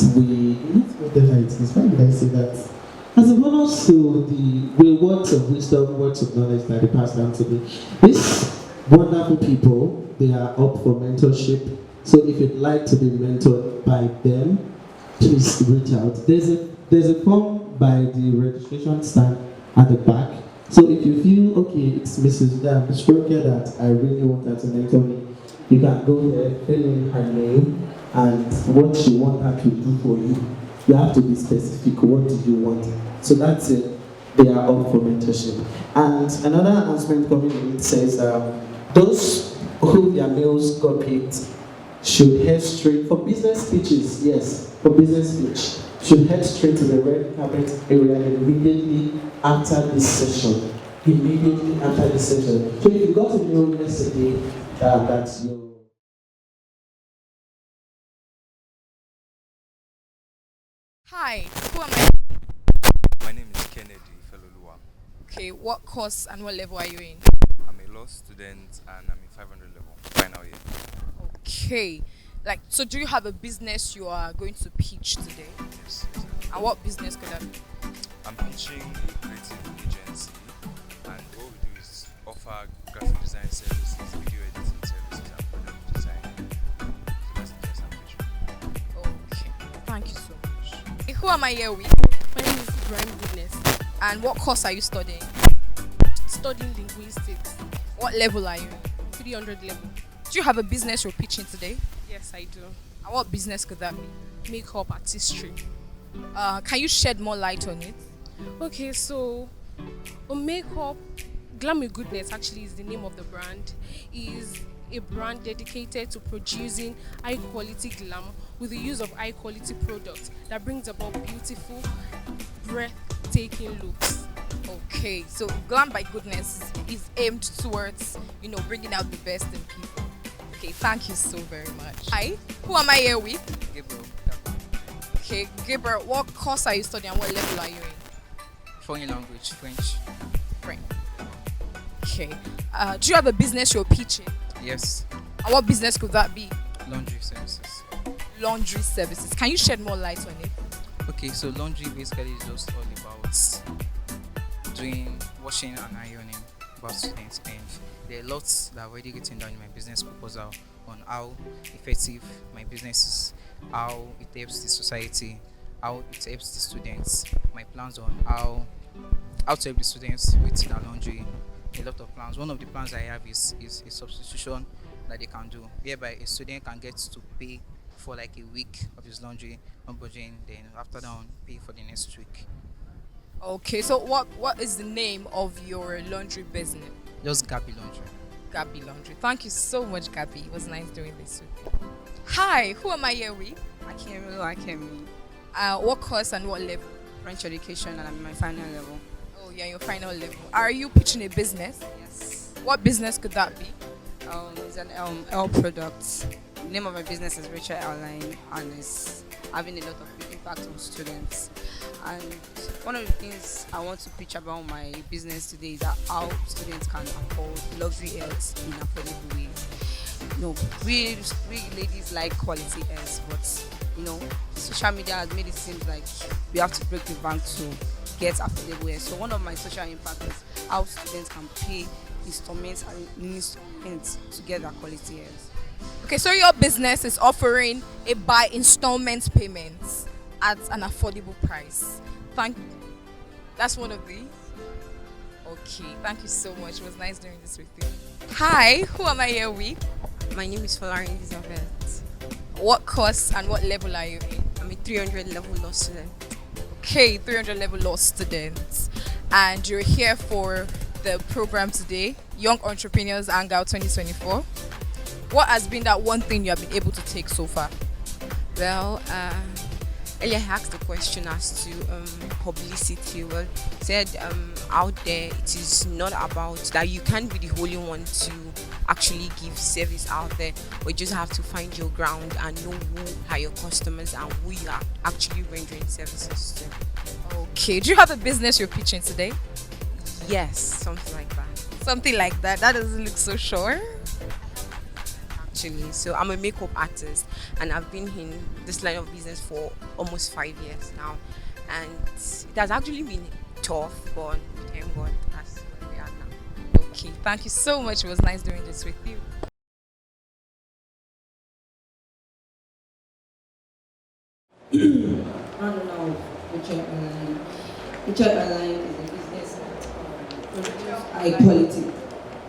whatever it is, why did I say that? As a bonus to the words of wisdom, words of knowledge that they passed down to me, these wonderful people, they are up for mentorship. So if you'd like to be mentored by them, please reach out. There's a form by the registration stand at the back. So if you feel, okay, it's Mrs. Stroker that I really want her to mentor me, you can go there, fill in her name and what you want her to do for you. You have to be specific. What do you want? So that's it. They are up for mentorship. And another announcement coming in says those who their mails got picked should head straight for business pitches. Yes, for business pitch. Should head straight to the red carpet area immediately after this session. Immediately after this session. So if you got to know yesterday that's your. Hi, who am I? My name is Kennedy Felolua. Okay, what course and what level are you in? I'm a law student and I'm in 500 level, final year. Okay, so do you have a business you are going to pitch today? Yes. And what business could that be? I'm pitching a creative agency, and what we do is offer graphic design services, video editing services, and product design. So that's the best I'm pitching. Okay, thank you so much. Okay, who am I here with? My name is Brand Goodness. And what course are you studying? Studying linguistics, What level are you? 300 level. Do you have a business you're pitching today? Yes, I do. And what business could that be? Makeup artistry. Can you shed more light on it? Okay, so makeup, Glam with Goodness actually is the name of the brand. Is a brand dedicated to producing high quality glam with the use of high quality products that brings about beautiful, breathtaking looks. Okay, so Glam by Goodness is aimed towards, bringing out the best in people. Okay, thank you so very much. Hi, who am I here with? Gabriel. Okay, Gabriel, what course are you studying and what level are you in? Foreign language, French. French. Okay, do you have a business you're pitching? Yes. And what business could that be? Laundry services. Laundry services. Can you shed more light on it? Okay, so laundry basically is just all about doing washing and ironing about students, and there are lots that I've already written down in my business proposal on how effective my business is, how it helps the society, how it helps the students, my plans on how to help the students with their laundry, a lot of plans. One of the plans I have is a substitution that they can do, whereby a student can get to pay for like a week of his laundry on budgeting, then after that one pay for the next week. Okay, so what is the name of your laundry business? Just Gabby Laundry. Gabby Laundry. Thank you so much, Gabby. It was nice doing this with you. Hi, who am I here with? Akemi. What course and what level? French education, and I'm in my final level. Oh, yeah, your final level. Are you pitching a business? Yes. What business could that be? It's an L product. The name of my business is Rachel Airline, and it's having a lot of impact on students. And one of the things I want to pitch about my business today is that how students can afford luxury health in affordable ways. We ladies like quality health, but social media has made it seem like we have to break the bank to get affordable health. So one of my social impact is how students can pay installments to get that quality health. Okay, so your business is offering a by installment payments. at an affordable price. That's one of the. Okay, thank you so much. It was nice doing this with you. Hi, who am I here with? My name is Falari Elizabeth. What course and what level are you in? I'm a 300 level law student. Okay, 300 level law student. And you're here for the program today, Young Entrepreneurs Hangout 2024. What has been that one thing you have been able to take so far? Well, earlier I asked the question as to publicity. Well, said out there it is not about that you can't be the only one to actually give service out there, but you just have to find your ground and know who are your customers and who you are actually rendering services to. Okay, do you have a business you're pitching today? Yes, something like that. Something like that? That doesn't look so sure. Actually, so I'm a makeup artist and I've been in this line of business for almost 5 years now, and it has actually been tough, but thank God that's where we are now. Okay, thank you so much. It was nice doing this with you. I don't know, Richard Airline. Richard Airline is a business that produces high quality.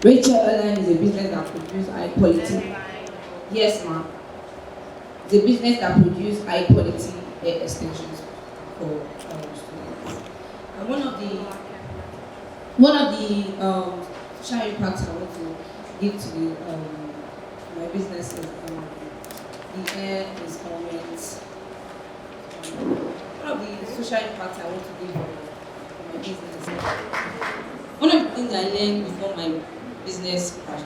Richard Airline is a business that produces high quality. Yes, ma'am. It's a business that produces high quality hair extensions for students. And one of the social impacts I want to give to my business is the hair installments. One of the social impacts I want to give for my business. One of the things I learned before my business crashed,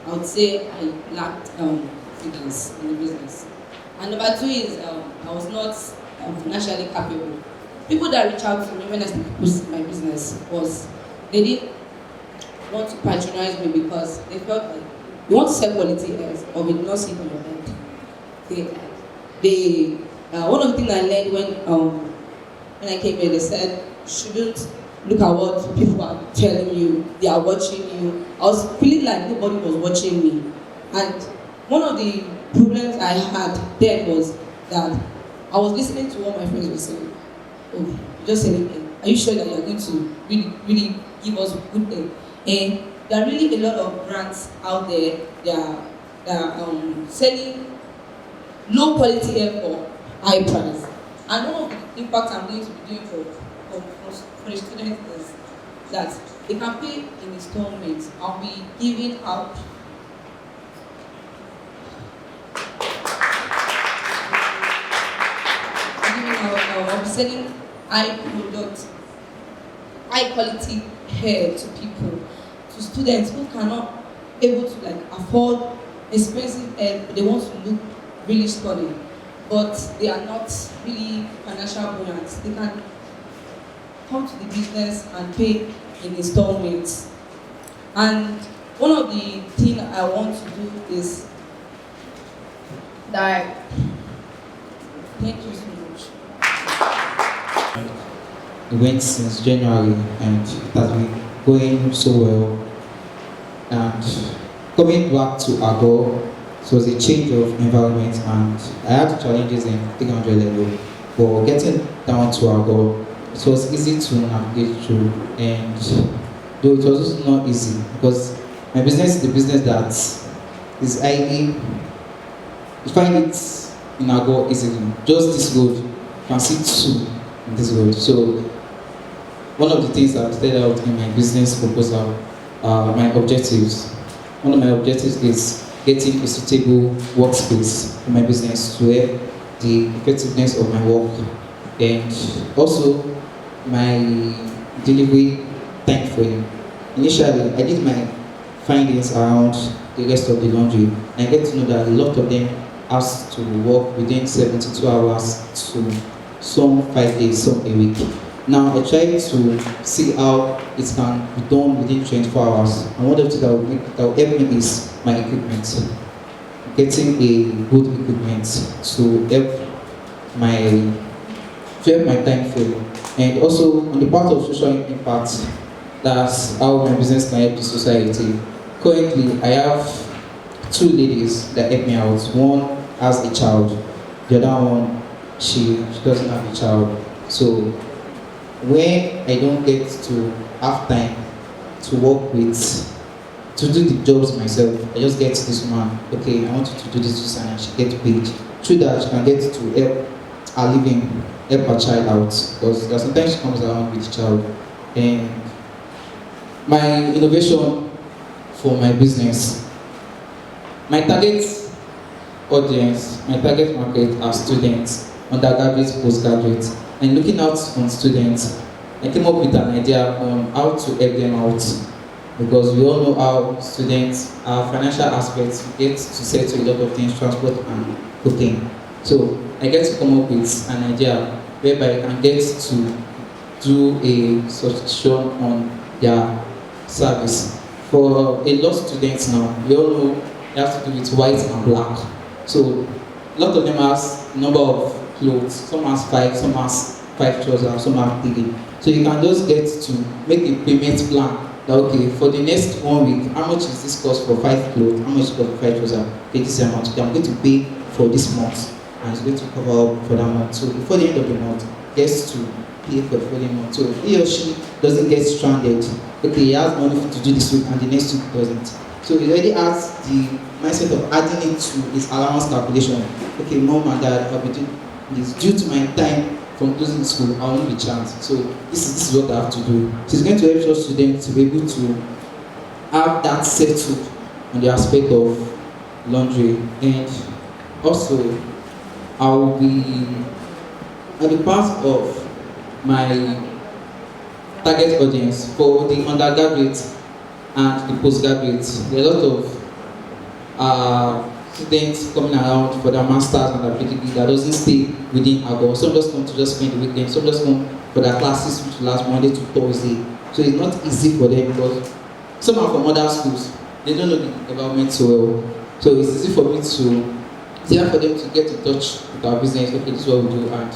I would say I lacked confidence in the business. And number two is I was not financially capable. People that reach out to me when I started my business was they didn't want to patronize me because they felt like you want to sell quality ads or we do not see it on your head. One of the things I learned when I came here, they said you shouldn't look at what people are telling you, they are watching you. I was feeling like nobody was watching me. And one of the problems I had then was that I was listening to what my friends were saying. Oh, you just said it. Are you sure that you're going to really give us good thing? And there are really a lot of brands out there that are selling low quality hair for high price. And one of the impacts I'm going to be doing for the students is that they can pay in installments. I'll be giving out I'll be selling high quality hair to people, to students who cannot able to afford expensive hair, but they want to look really stunning, but they are not really financial buoyant. They can come to the business and pay in installments. And one of the things I want to do is that. Thank you so much. It went since January and it has been going so well. And coming back to Agor, it was a change of environment and I had challenges in 300 level. But getting down to Agor, it was easy to navigate through, and though it was also not easy because my business is the business that is highly, you find it in Agor easily. Just this road, you can see two in this road. So one of the things that I started out in my business proposal are my objectives. One of my objectives is getting a suitable workspace for my business to help the effectiveness of my work, and also my delivery time frame. Initially, I did my findings around the rest of the laundry, and I get to know that a lot of them has to work within 72 hours to some 5 days, some a week. Now I try to see how it can be done within 24 hours. And one of the things that will help me is my equipment. Getting a good equipment to help my time frame. And also on the part of social impact, that's how my business can help the society. Currently, I have two ladies that help me out. One has a child, the other one she doesn't have a child. So when I don't get to have time to work with, to do the jobs myself, I just get this woman, okay, I want you to do this and she gets paid. Through that, she can get to help her living, help her child out, because there sometimes she comes around with the child. And my innovation for my business, my target audience, my target market are students, undergraduates, postgraduates. And looking out on students, I came up with an idea on how to help them out, because we all know how students, our financial aspects, we get to settle a lot of things, transport and cooking. So I get to come up with an idea whereby I can get to do a subscription on their service. For a lot of students now, we all know it has to do with white and black. So a lot of them has number of clothes. Some has 5, some has 5 trousers, some have 3. So you can just get to make a payment plan. That, okay, for the next 1 week, how much is this cost for 5 clothes? How much is it cost for 5 trousers? Pay this amount. Okay, I'm going to pay for this month, and it's going to cover up for that month. So before the end of the month, gets to pay for the following month. So he or she doesn't get stranded. Okay, he has money to do this week, and the next week doesn't. So he already has the mindset of adding it to his allowance calculation. Okay, mom and dad, I'll be doing this due to my time from closing school. I won't be chance. So this is what I have to do. So it's going to help your students to be able to have that settled on the aspect of laundry. And also, I'll be part of my target audience for the undergraduates and the postgraduates. There are a lot of students coming around for their masters and their PhD that doesn't stay within Agor. Some just come to just spend the weekend, some just come for their classes which last Monday to Thursday. So it's not easy for them because some are from other schools. They don't know the environment so well. So it's easy for me to, it's easier for them to get in touch with our business. Okay, this is what we do, and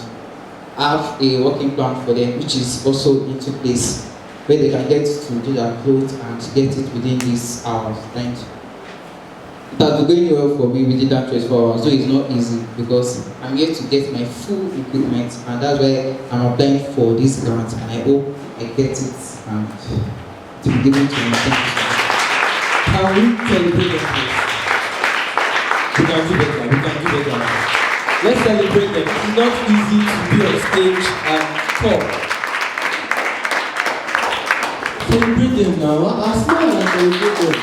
have a working plan for them which is also into place where they can get to do their clothes and get it within these hours. And it has been going well for me within that 24 hours, so it's not easy because I'm here to get my full equipment, and that's why I'm applying for this grant, and I hope I get it and to be given to me. Can we celebrate them, please? We can do better. We can do better. Let's celebrate them. It's not easy to be on stage and talk. Celebrate them now. I smile and celebrate them.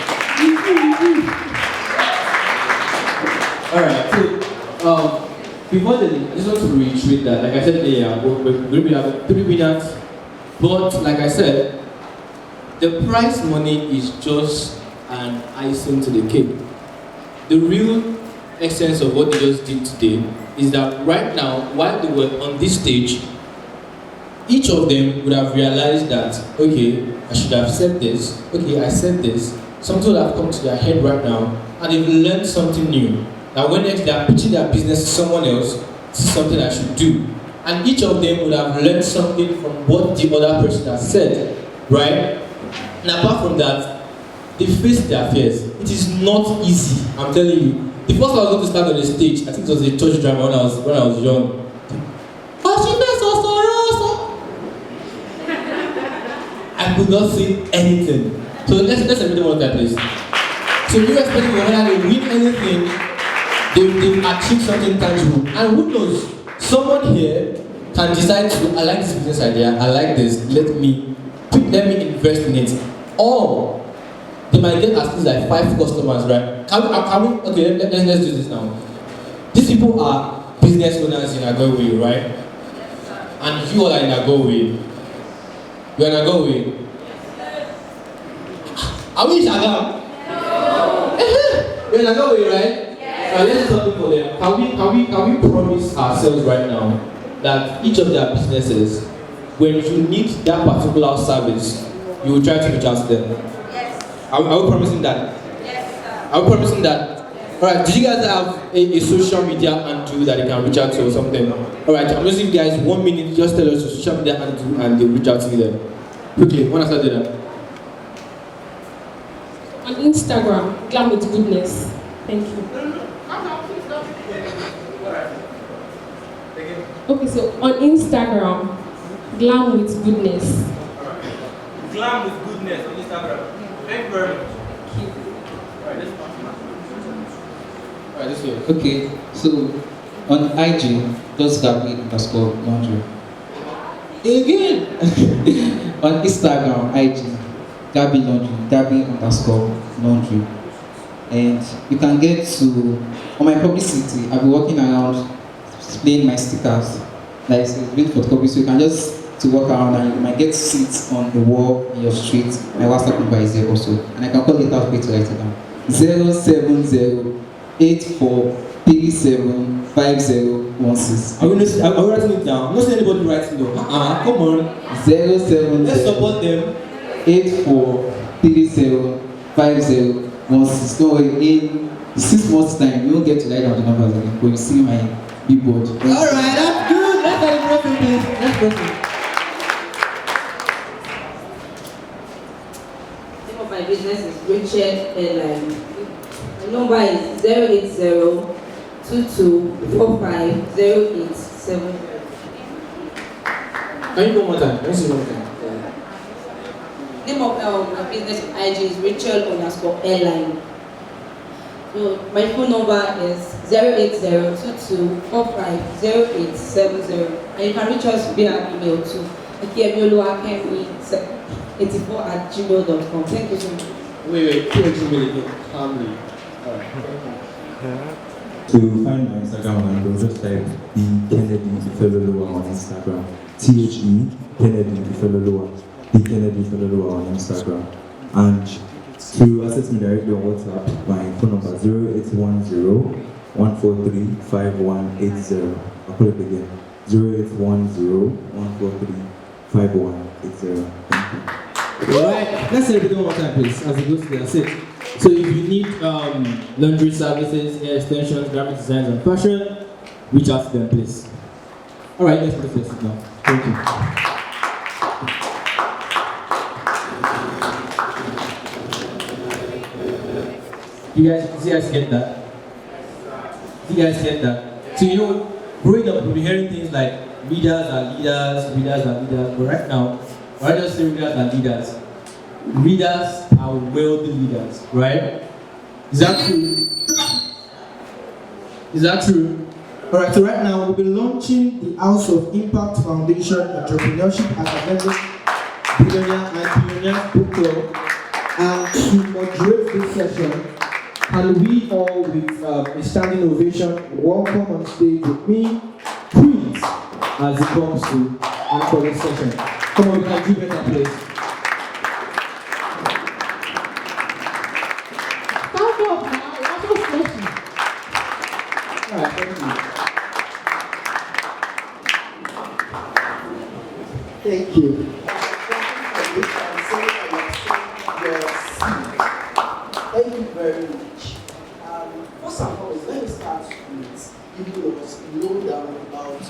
Alright, so before the just want to reiterate that, like I said earlier, we're going to have 3 winners, but like I said, the prize money is just an icing to the cake. The real essence of what they just did today is that right now, while they were on this stage, each of them would have realized that, okay, I should have said this, okay, I said this, something would have come to their head right now, and they've learned something new. That when next they are pitching their business to someone else, this is something I should do. And each of them would have learned something from what the other person has said, right? And apart from that, they faced their fears. It is not easy, I'm telling you. The first time I was going to stand on the stage, I think it was a church drama when I was young. I could not say anything. So let's admit about that, please. So irrespective of whether they win anything, they've achieved something tangible. And who knows, someone here can decide to, I like this business idea, I like this, let me invest in it. Or they might get at least like 5 customers, right? Okay, let's do this now. These people are business owners in Agorwe, right? And you all are in Agorwe. You're in Agorwe. Are we in Shagam? No. You're in Agorwe, right? Let's do something for them. Can we promise ourselves right now that each of their businesses, when you need that particular service, you will try to reach out to them? Yes. Are we promising that? Yes, sir. Are we promising that? Yes. Alright, do you guys have a social media handle that you can reach out to or something? Alright, I'm just giving you guys 1 minute, just tell us your social media handle and they'll reach out to you there. Quickly, when I start doing that. On Instagram, Glam with Goodness. Thank you. Okay, so on Instagram, glam with goodness. Glam with goodness on Instagram. Thank you very much. Alright, this way. Okay, so on IG, just Gabby_laundry. Again! On Instagram, IG, Gabby_laundry. And you can get to, on my publicity, I'll be walking around displaying my stickers. Like it's been photocopy, so you can just to walk around and you might get seats on the wall in your street. My WhatsApp number is there also. And I can call it out quick to write it down. 070-8437-5016. Are we writing it down? Not anybody writing though. Come on. 070. Let's support them. 8437-5016. Don't worry, in 6 months' time, you won't get to write down the numbers again, but you see my billboard. Alright, that's good. Let's have a proceed, please. Let's proceed. The name of my business is Richard Airline. My number is 080-2245-0870. Can you go one more time? Let's see one more time. Name of my business IG is Rachel_airline. So my phone number is 080-2245-0870, and you can reach us via email to akiemioluwakemi84@gmail.com. Thank you so much. Wait, put your Gmail again. Calmly. Alright. To find my Instagram handle, just type B Kennedy Feloloa on Instagram. THE Kennedy Feloloa. B Kennedy Feloloa on Instagram. And to access me directly on WhatsApp, my phone number 0810-143-5180. I'll put it again. 0810-143-5180. Thank you. Alright, let's say it one more time, please, as it goes to that's it. So if you need laundry services, hair extensions, graphic designs, and fashion, reach out to them, please. Alright, let's put this now. Thank you. You guys get that? You guys get that? So you know, growing up, we'll be hearing things like leaders are leaders, leaders are leaders. But right now, why don't say leaders are leaders? Leaders are wealthy leaders, right? Is that true? Is that true? Alright, so right now we'll be launching the House of Impact Foundation Entrepreneurship Academic Billionaire and Billionaire Book Club. And to moderate this session, can we all, with a standing ovation, welcome on stage with me, Prince, as it comes to anchor this session. Come on, we can do better, please. Stand up now, you're so flashy. Alright, thank you. Thank you. Thank you very much. First and foremost, let me start with giving us a lowdown about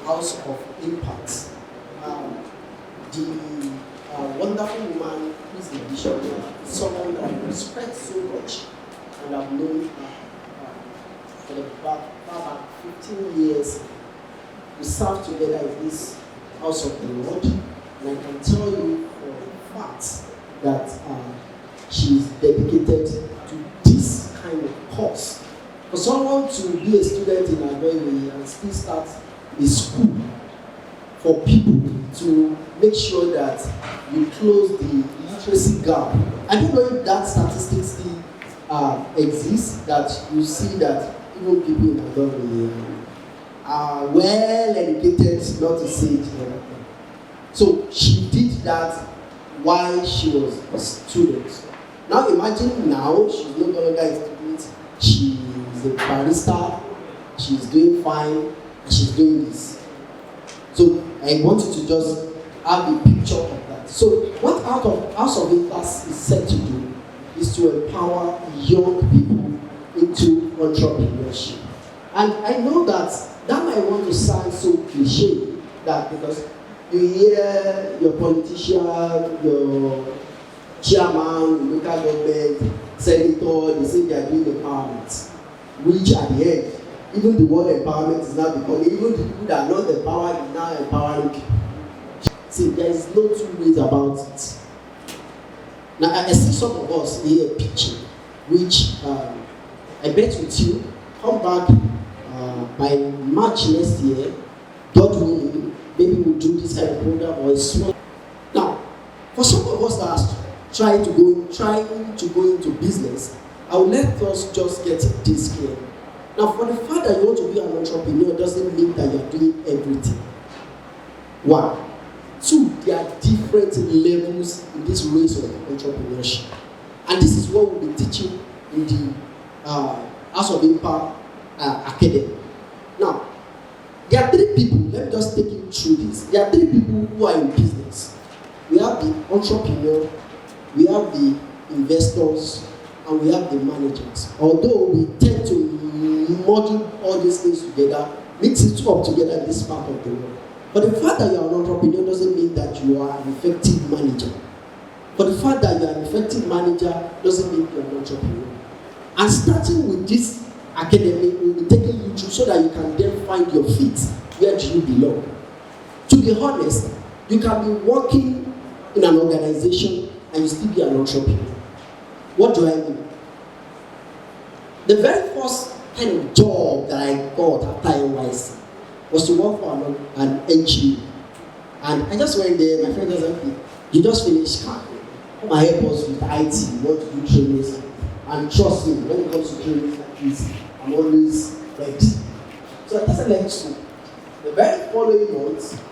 House of Impact. The wonderful woman who is the bishop is someone that I respect so much, and I've known for the about 15 years. We served together in this House of the Lord, and I can tell you for a fact that she is dedicated to this kind of course. For someone to be a student in Nigeria and still start a school for people to make sure that you close the literacy gap. I don't know if that statistic still exists, that you see that even people in Nigeria are well educated, not to say it. So she did that while she was a student. Now imagine now she's no longer a student, she is a barista, she's doing fine, and she's doing this. So I want you to just have a picture of that. So what House of Impact is set to do is to empower young people into entrepreneurship. And I know that might want to sound so cliche, that because you hear your politician, your chairman, local government, senator, they say they are doing empowerment, which at the end, even the word empowerment is now becoming, even the people that are not empowered is now empowering people. See, there is no two ways about it. Now, I see some of us here pitching, which I bet with you, come back by March next year, God willing, maybe we'll do this kind of program or a small. Now, for some of us that are trying to go into business, I will let us just get this clear. Now, for the fact that you want to be an entrepreneur doesn't mean that you're doing everything. One. Two, there are different levels in this race of entrepreneurship. And this is what we'll be teaching in the House of Impact Academy. Now, there are three people, let me just take you through this. There are three people who are in business. We have the entrepreneur, we have the investors, and we have the managers. Although we tend to model all these things together, mix it up together in this part of the world. But the fact that you are an entrepreneur doesn't mean that you are an effective manager. But the fact that you are an effective manager doesn't mean you are an entrepreneur. And starting with this academy, we'll be taking you through so that you can then find your feet. Where do you belong? To be honest, you can be working in an organization and you still be an entrepreneur. What do I mean? The very first kind of job that I got after NYC was to work for an NGO. And I just went there, my friend was like, you just finished camp. Come and help us with IT, you want to do trainings. And trust me, when it comes to trainings like this, I'm always ready. So I just like so. The very following month,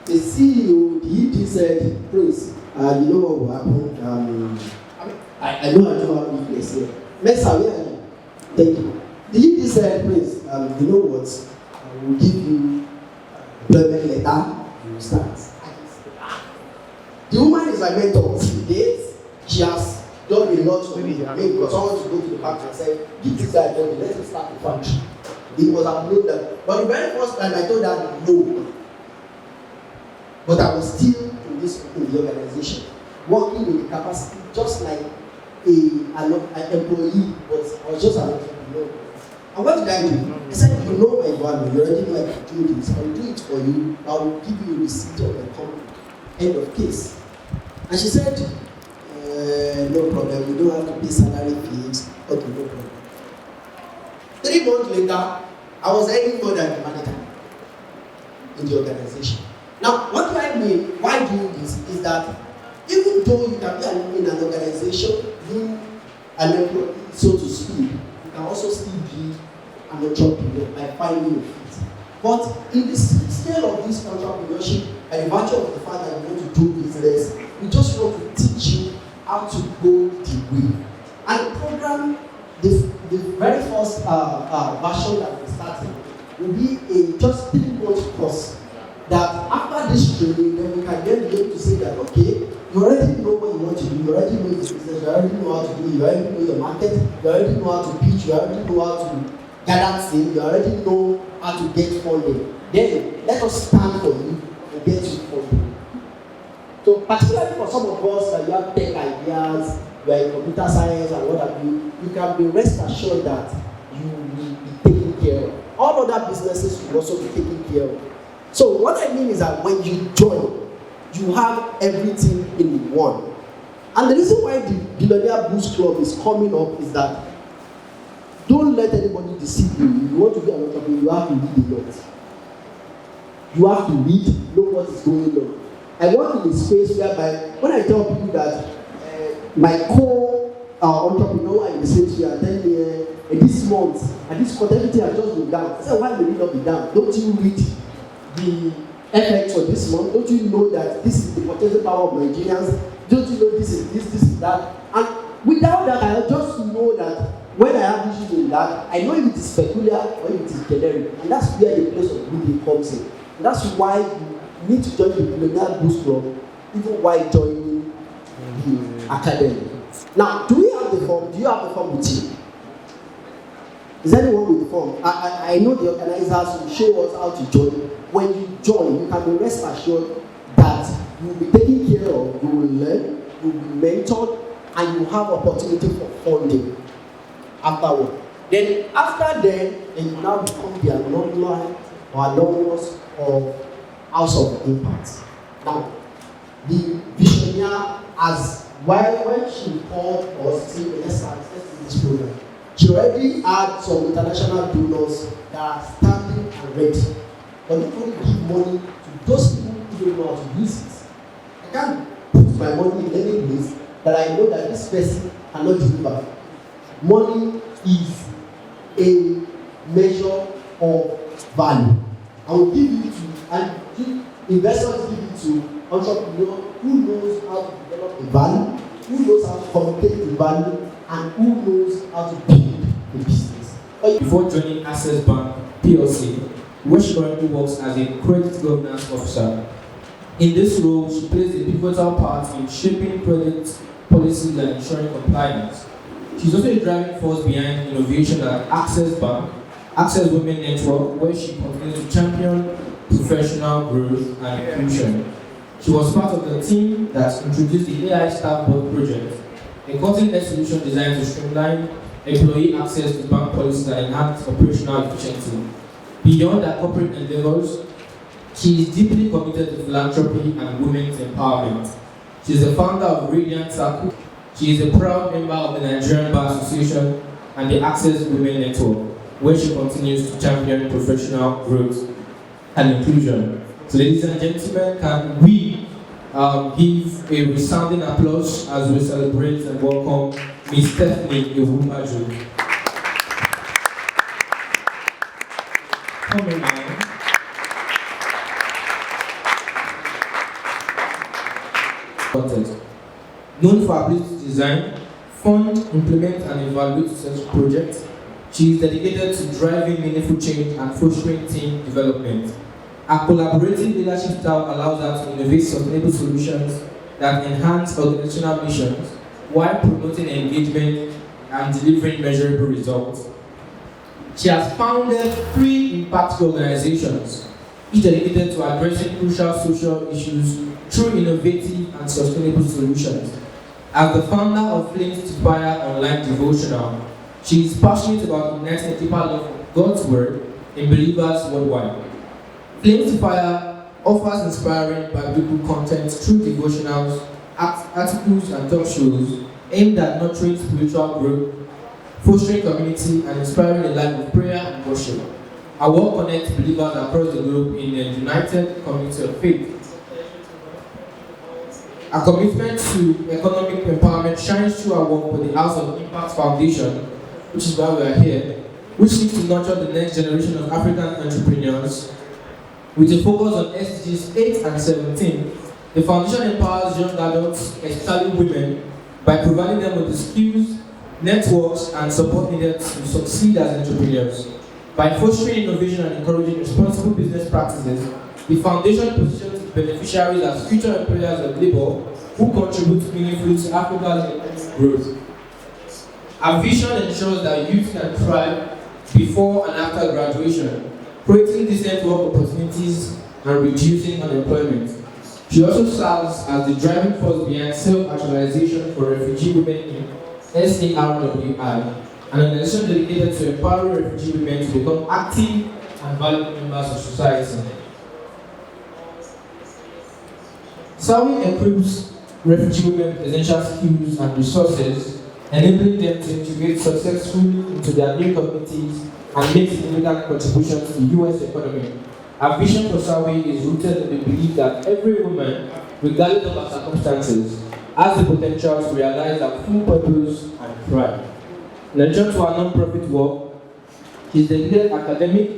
the CEO, the ED said, Prince, you know what will happen? I know I do have weakness here. Mesa, where are you? Thank you. The ED said, Prince, you know what? I will give you employment letter, you will start. The woman is my mentor. Today, she has done a lot for me. I mean, because I want to go to the factory and say, give this guy money, let him start the factory. He was upload that. But the very first time I told her no. But I was still in the organization, working in the capacity just like an employee, but I was just an entrepreneur. And what did I do? I said, you know my value, you already know I can do this. I will do it for you. I will give you a receipt of the company. End of case. And she said, no problem, you don't have to pay salary fees. Okay, no problem. 3 months later, I was earning more than the manager in the organization. Now, what do I mean? Why doing this is that even though you can be in an organization, being an employee, so to speak, you can also still be an entrepreneur by finding your feet. But in the scale of this entrepreneurship, and the virtue of the fact that you want to do business, we just want to teach you how to go the way. And the program, the very first version that we started will be a just 3-month course. That after this training, then we can then be able to say that, okay, you already know what you want to do, you already know the business, you already know how to do it, you already know your market, you already know how to pitch, you already know how to gather sales, you already know how to get funding. Then let us stand for you and get you funding. So particularly for some of us that you have tech ideas, you are in computer science and what have you, you can be rest assured that you will be taken care of. All other businesses will also be taken care of. So what I mean is that when you join, you have everything in one. And the reason why the Billionaire Boost Club is coming up is that don't let anybody deceive you. If you want to be an entrepreneur, you have to read a lot. You have to read, know what is going on. I work in a space whereby when I tell people that my co-entrepreneur in the space we are telling me this month and this quarter everything has just been down. I said, why will it not be down? Don't you read the effects for this month? Don't you know that this is the potential power of Nigerians? Don't you know this is that? And without that, I just know that when I have issues in that, I know if it is peculiar or if it is generic. And that's where the place of reading comes in. And that's why you need to join the Billionaire Boost Club even while joining the academy. Now, do we have the form? Do you have the form with you? Is anyone with the form? I know the organizers will show us how to join. When you join, you can be rest assured that you will be taken care of, you will learn, you will be mentored, and you will have opportunity for funding afterward. Then after then, you now become the alumni or alumnus of House of Impact. Now, the visionary, as when she called us, saying, let's do this program, she already had some international donors that are standing and ready. But not only give money to those people who don't know how to use it. I can't put my money in any place that I know that this person cannot deliver. Money is a measure of value. I will give you to, and investors give it to entrepreneurs who knows how to develop a value, who knows how to communicate the value, and who knows how to build a business. Before joining Access Bank PLC, where she currently works as a credit governance officer. In this role, she plays a pivotal part in shaping credit policies and ensuring compliance. She's also a driving force behind innovation at Access Bank, Access Women Network, where she continues to champion professional growth and inclusion. She was part of the team that introduced the AI Staff Board project, a cutting-edge solution designed to streamline employee access to bank policies and enhance operational efficiency. Beyond her corporate endeavors, she is deeply committed to philanthropy and women's empowerment. She is the founder of Radiant Circle. She is a proud member of the Nigerian Bar Association and the Access Women Network, where she continues to champion professional growth and inclusion. So, ladies and gentlemen, can we give a resounding applause as we celebrate and welcome Ms. Stephanie Ewumaju. Coming now. Context. Known for her ability to design, fund, implement, and evaluate such projects, she is dedicated to driving meaningful change and fostering team development. Her collaborative leadership style allows her to innovate sustainable solutions that enhance organizational missions while promoting engagement and delivering measurable results. She has founded 3 impactful organizations, each dedicated to addressing crucial social issues through innovative and sustainable solutions. As the founder of Flames to Fire online devotional, she is passionate about igniting a deeper love for God's word in believers worldwide. Flames to Fire offers inspiring biblical content through devotionals, articles, and talk shows aimed at nurturing spiritual growth, fostering community, and inspiring a life of prayer and worship. Our work connects believers across the globe in a united community of faith. Our commitment to economic empowerment shines through our work with the House of Impact Foundation, which is why we are here, which seeks to nurture the next generation of African entrepreneurs. With a focus on SDGs 8 and 17, the foundation empowers young adults, especially women, by providing them with the skills, networks, and support needed to succeed as entrepreneurs. By fostering innovation and encouraging responsible business practices, the foundation positions its beneficiaries as future employers of labor who contribute meaningfully to Africa's economic growth. Our vision ensures that youth can thrive before and after graduation, creating decent work opportunities and reducing unemployment. She also serves as the driving force behind self-actualization for refugee women in SARWI, an organization dedicated to empowering refugee women to become active and valuable members of society. SARWI equips refugee women with essential skills and resources, enabling them to integrate successfully into their new communities and make significant contributions to the U.S. economy. Our vision for SARWI is rooted in the belief that every woman, regardless of her circumstances, has the potential to realize her full purpose and thrive. In addition to her non-profit work, she is a dedicated academic.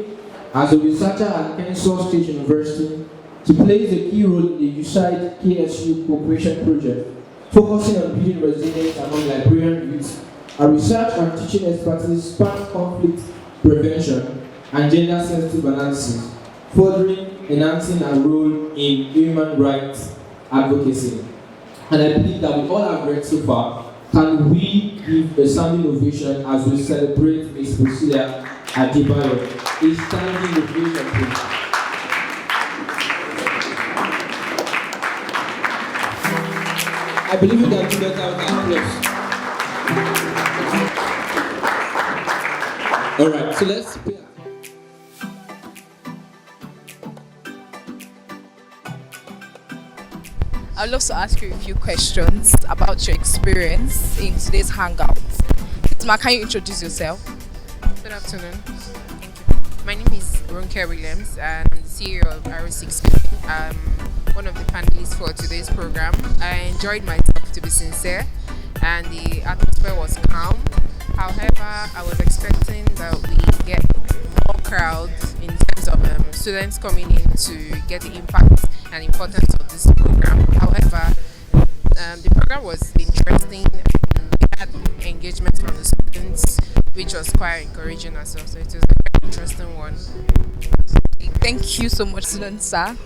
As a researcher at Kennesaw State University, she plays a key role in the USAID KSU Cooperation Project, focusing on building resilience among Liberian youth. Her research and teaching expertise spans conflict prevention and gender-sensitive analysis, furthering enhancing her role in human rights advocacy. And I believe that with all I've read so far, can we give a standing ovation as we celebrate Ms. Priscilla Adebayo? A standing ovation, please. I believe you can do better with applause. All right, so let's pay. I'd love to ask you a few questions about your experience in today's hangout. Ma, can you introduce yourself? Good afternoon. My name is Ronke Williams and I'm the CEO of RO6. I'm one of the panelists for today's program. I enjoyed myself, to be sincere, and the atmosphere was calm. However, I was expecting that we get more crowd in terms of students coming in to get the impact and importance of this program. However, the program was interesting. We had engagement from the students, which was quite encouraging as well. So it was a very interesting one. Thank you so much, student sir.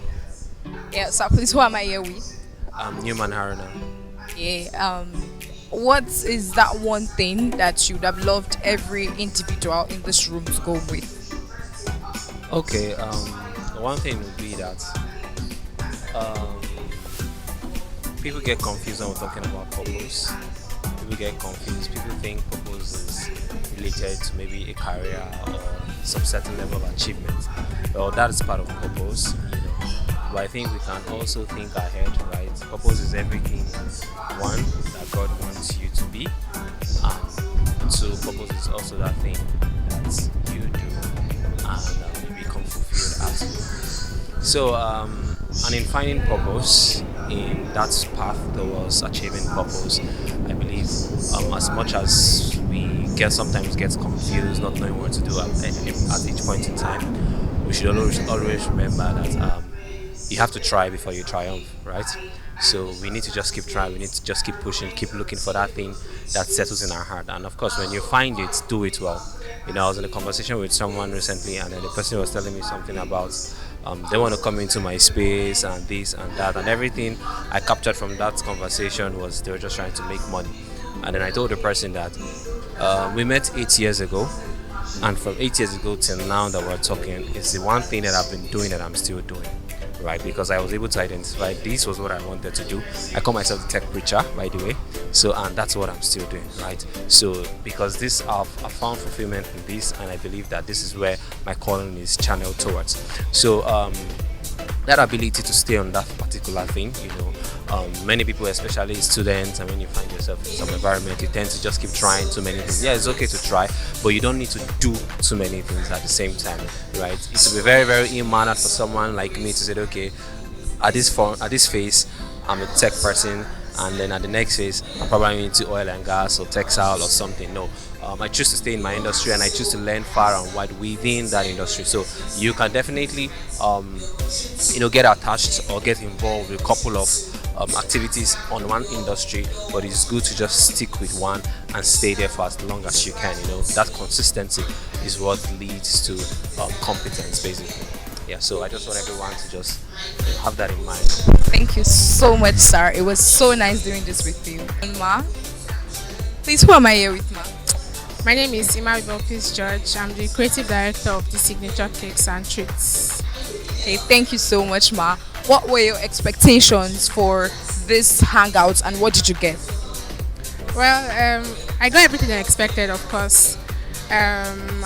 Yeah, so please, who am I here with? I'm Newman Haruna. Yeah. What is that one thing that you would have loved every individual in this room to go with? Okay. The one thing would be that people get confused when we're talking about purpose. People get confused. People think purpose is related to maybe a career or some certain level of achievement. Well, that is part of purpose, you know. But I think we can also think ahead, right? Purpose is everything, one, that God wants you to be, and two, purpose is also that thing that you do and you become fulfilled as well. So, and in finding purpose in that path towards achieving purpose, I believe as much as we sometimes get confused, not knowing what to do at each point in time, we should always remember that you have to try before you triumph, right? So we need to just keep trying, we need to just keep pushing, keep looking for that thing that settles in our heart. And of course, when you find it, do it well. You know, I was in a conversation with someone recently, and then the person was telling me something about they want to come into my space and this and that, and everything I captured from that conversation was they were just trying to make money. And then I told the person that we met 8 years ago, and from 8 years ago till now that we're talking, it's the one thing that I've been doing that I'm still doing, right? Because I was able to identify this was what I wanted to do. I call myself the tech preacher, by the way. So, and that's what I'm still doing, right? So, because this I've found fulfillment in this, and I believe that this is where my calling is channeled towards. So, that ability to stay on that particular thing, you know, many people, especially students, and when you find yourself in some environment, you tend to just keep trying too many things. Yeah, it's okay to try, but you don't need to do too many things at the same time, right? It would be very, very ill-mannered for someone like me to say, okay, at this phase, I'm a tech person, and then at the next phase, I'm probably into oil and gas or textile or something. No, I choose to stay in my industry, and I choose to learn far and wide within that industry. So you can definitely, get attached or get involved with a couple of activities on one industry, but it's good to just stick with one and stay there for as long as you can. You know, that consistency is what leads to competence, basically. Yeah, so I just want everyone to just have that in mind. Thank you so much, sir. It was so nice doing this with you. And Ma, please, who am I here with, Ma? My name is Imabel Peace George. I'm the creative director of the Signature Cakes and Treats. Okay, thank you so much, Ma. What were your expectations for this hangout, and what did you get? Well, I got everything I expected, of course. I'm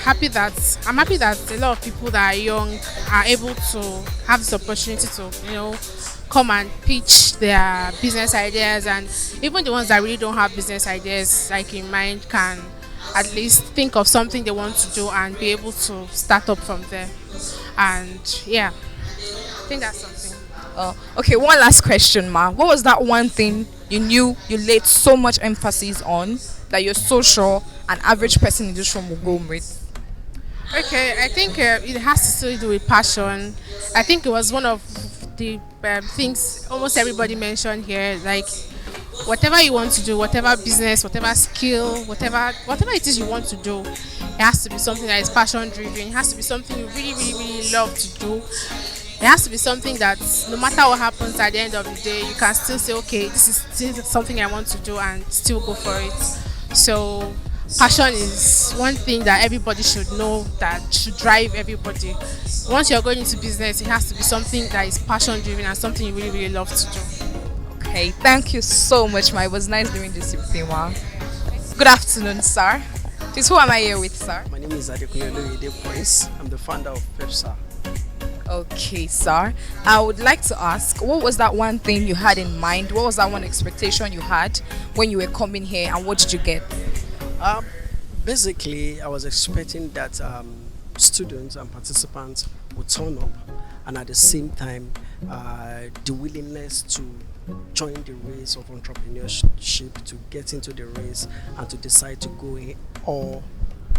happy that a lot of people that are young are able to have this opportunity to, come and pitch their business ideas, and even the ones that really don't have business ideas like in mind can at least think of something they want to do and be able to start up from there. And yeah, I think that's something. Okay, one last question, Ma. What was that one thing you knew you laid so much emphasis on that you're so sure an average person in this room will go with? Okay, I think it has to still do with passion. I think it was one of the things almost everybody mentioned here, like whatever you want to do, whatever business, whatever skill, whatever it is you want to do, it has to be something that is passion driven. It has to be something you really, really, really love to do. It has to be something that no matter what happens at the end of the day, you can still say, okay, this is still something I want to do, and still go for it. So passion is one thing that everybody should know, that should drive everybody. Once you're going into business, it has to be something that is passion driven and something you really, really love to do. Okay, thank you so much, Ma. It was nice doing this with you, Ma. Good afternoon, sir. Please, who am I here with, sir? My name is Adekunle Prince. I'm the founder of Pepsa. Okay, sir. I would like to ask, what was that one thing you had in mind? What was that one expectation you had when you were coming here, and what did you get? Basically, I was expecting that students and participants would turn up, and at the same time, the willingness to join the race of entrepreneurship, to get into the race, and to decide to go all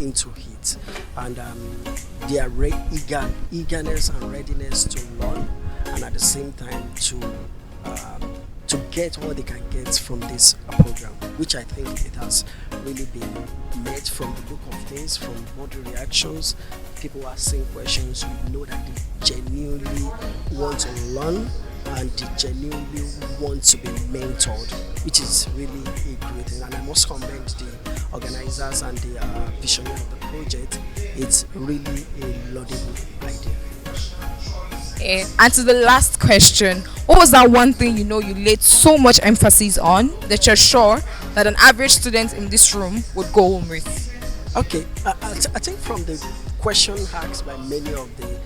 into it, and their eagerness and readiness to learn, and at the same time to get what they can get from this program, which I think it has really been met from the look of things, from all the reactions. People asking questions, you know that they genuinely want to learn and they genuinely want to be mentored, which is really a great thing. And I must commend the organizers and the visionary of the project. It's really a laudable idea. And to the last question, what was that one thing you laid so much emphasis on that you're sure that an average student in this room would go home with? Okay, I think from the question asked by many of the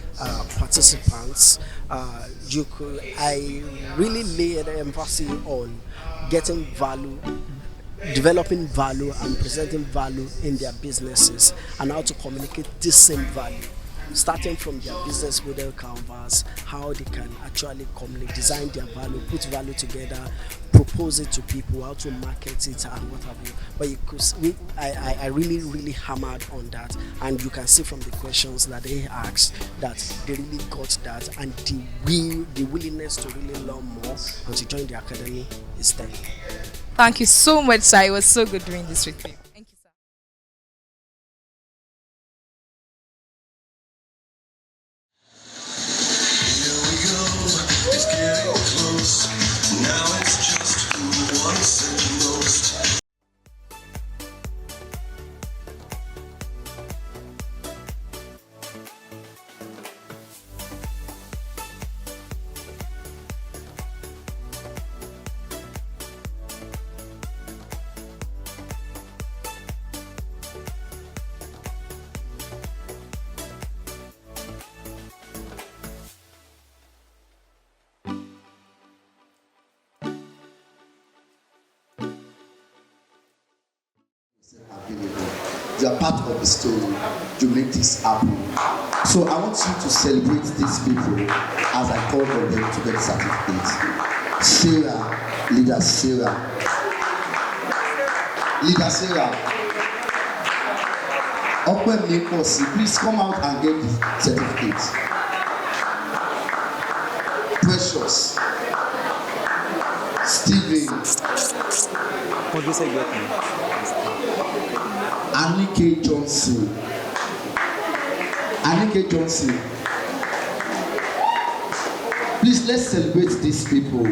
participants, I really laid emphasis on getting value, developing value and presenting value in their businesses, and how to communicate this same value, starting from their business model canvas, how they can actually design their value, put value together, propose it to people, how to market it and what have you. But I really hammered on that, and you can see from the questions that they asked that they really got that, and the willingness to really learn more and to join the academy is there. Thank you so much, sir. It was so good doing this with you. Thank you, sir. It's getting close. Now it's just who wants it most. You are part of the story to make this happen. So I want you to celebrate these people as I call on them to get certificates. Sarah, leader Sarah. Leader Sarah. Open me, please come out and get the certificates. Precious. Steven. What do you say, get me? Anike Johnson. Anike Johnson. Please, let's celebrate these people.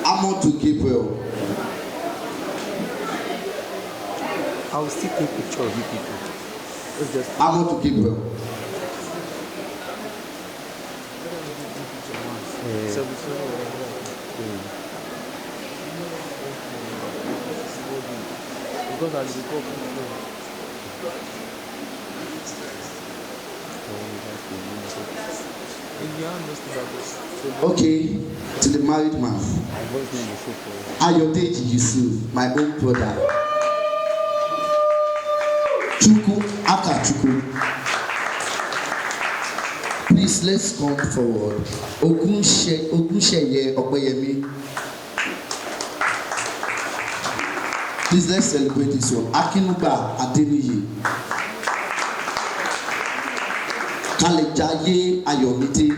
Amodu Gabriel. I will still take a picture of you people. Let's just Amodu Gabriel. Because I will go. Okay, to the married man. Ayodeji Yusuf, my own brother. Chuku Aka Chuku. Please, let's come forward. Ogunsheye Okoyemi. Please, let's celebrate this one. Akinuba Adeniyi. Kalejaye Ayomide.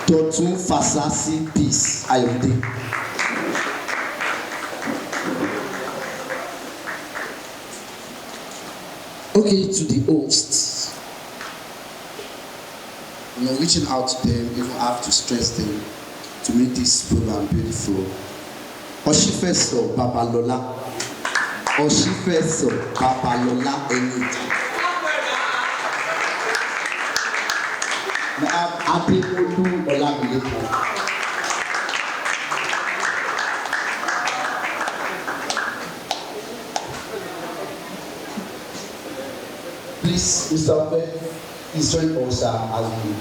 Dotun Fasasi Peace Ayomide. Okay, to the hosts. Reaching out to them, even have to stress them to make this program beautiful. Oshifeso Babalola. Oshifeso Babalola Enid. Abimolu Olamilekan. Please, Mr. Ben, please join us as we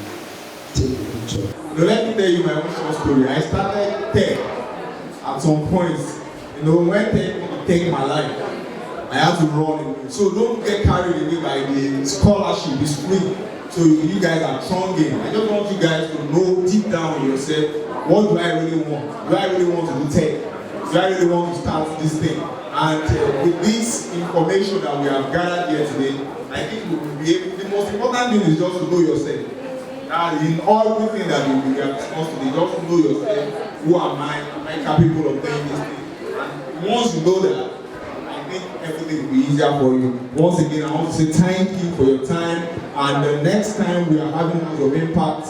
take a picture. Now, let me tell you my own short story. I started tech at some point. You know, when tech take my life, I had to run it. So don't get carried away by the scholarship. It's free. So you guys are trunking. I just want you guys to know deep down in yourself, what do I really want? Do I really want to do tech? Do I really want to start this thing? And with this information that we have gathered here today, I think we will be able, the most important thing is just to know yourself. In everything that we have discussed today, just to know yourself. Who am I? Am I capable of doing this thing? And once you know that, I think everything will be easier for you. Once again, I want to say thank you for your time. And the next time we are having House of Impact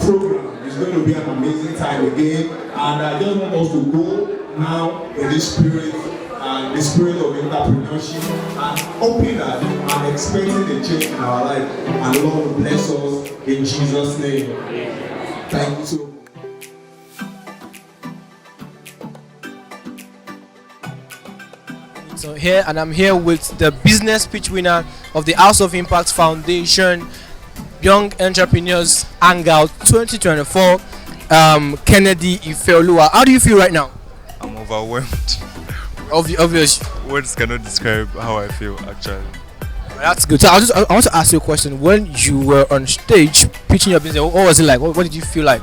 program, it's going to be an amazing time again. And I just want us to go now in this spirit. The spirit of entrepreneurship and hoping that and expecting a change in our life, and the Lord will bless us in Jesus' name. Thank you so much. So here, and I'm here with the business pitch winner of the House of Impact Foundation Young Entrepreneurs Hangout 2024, Kennedy Ifeoluwa. How do you feel right now? I'm overwhelmed. Obvious. Words cannot describe how I feel actually. That's good. So I want to ask you a question. When you were on stage pitching your business, what was it like? What did you feel like?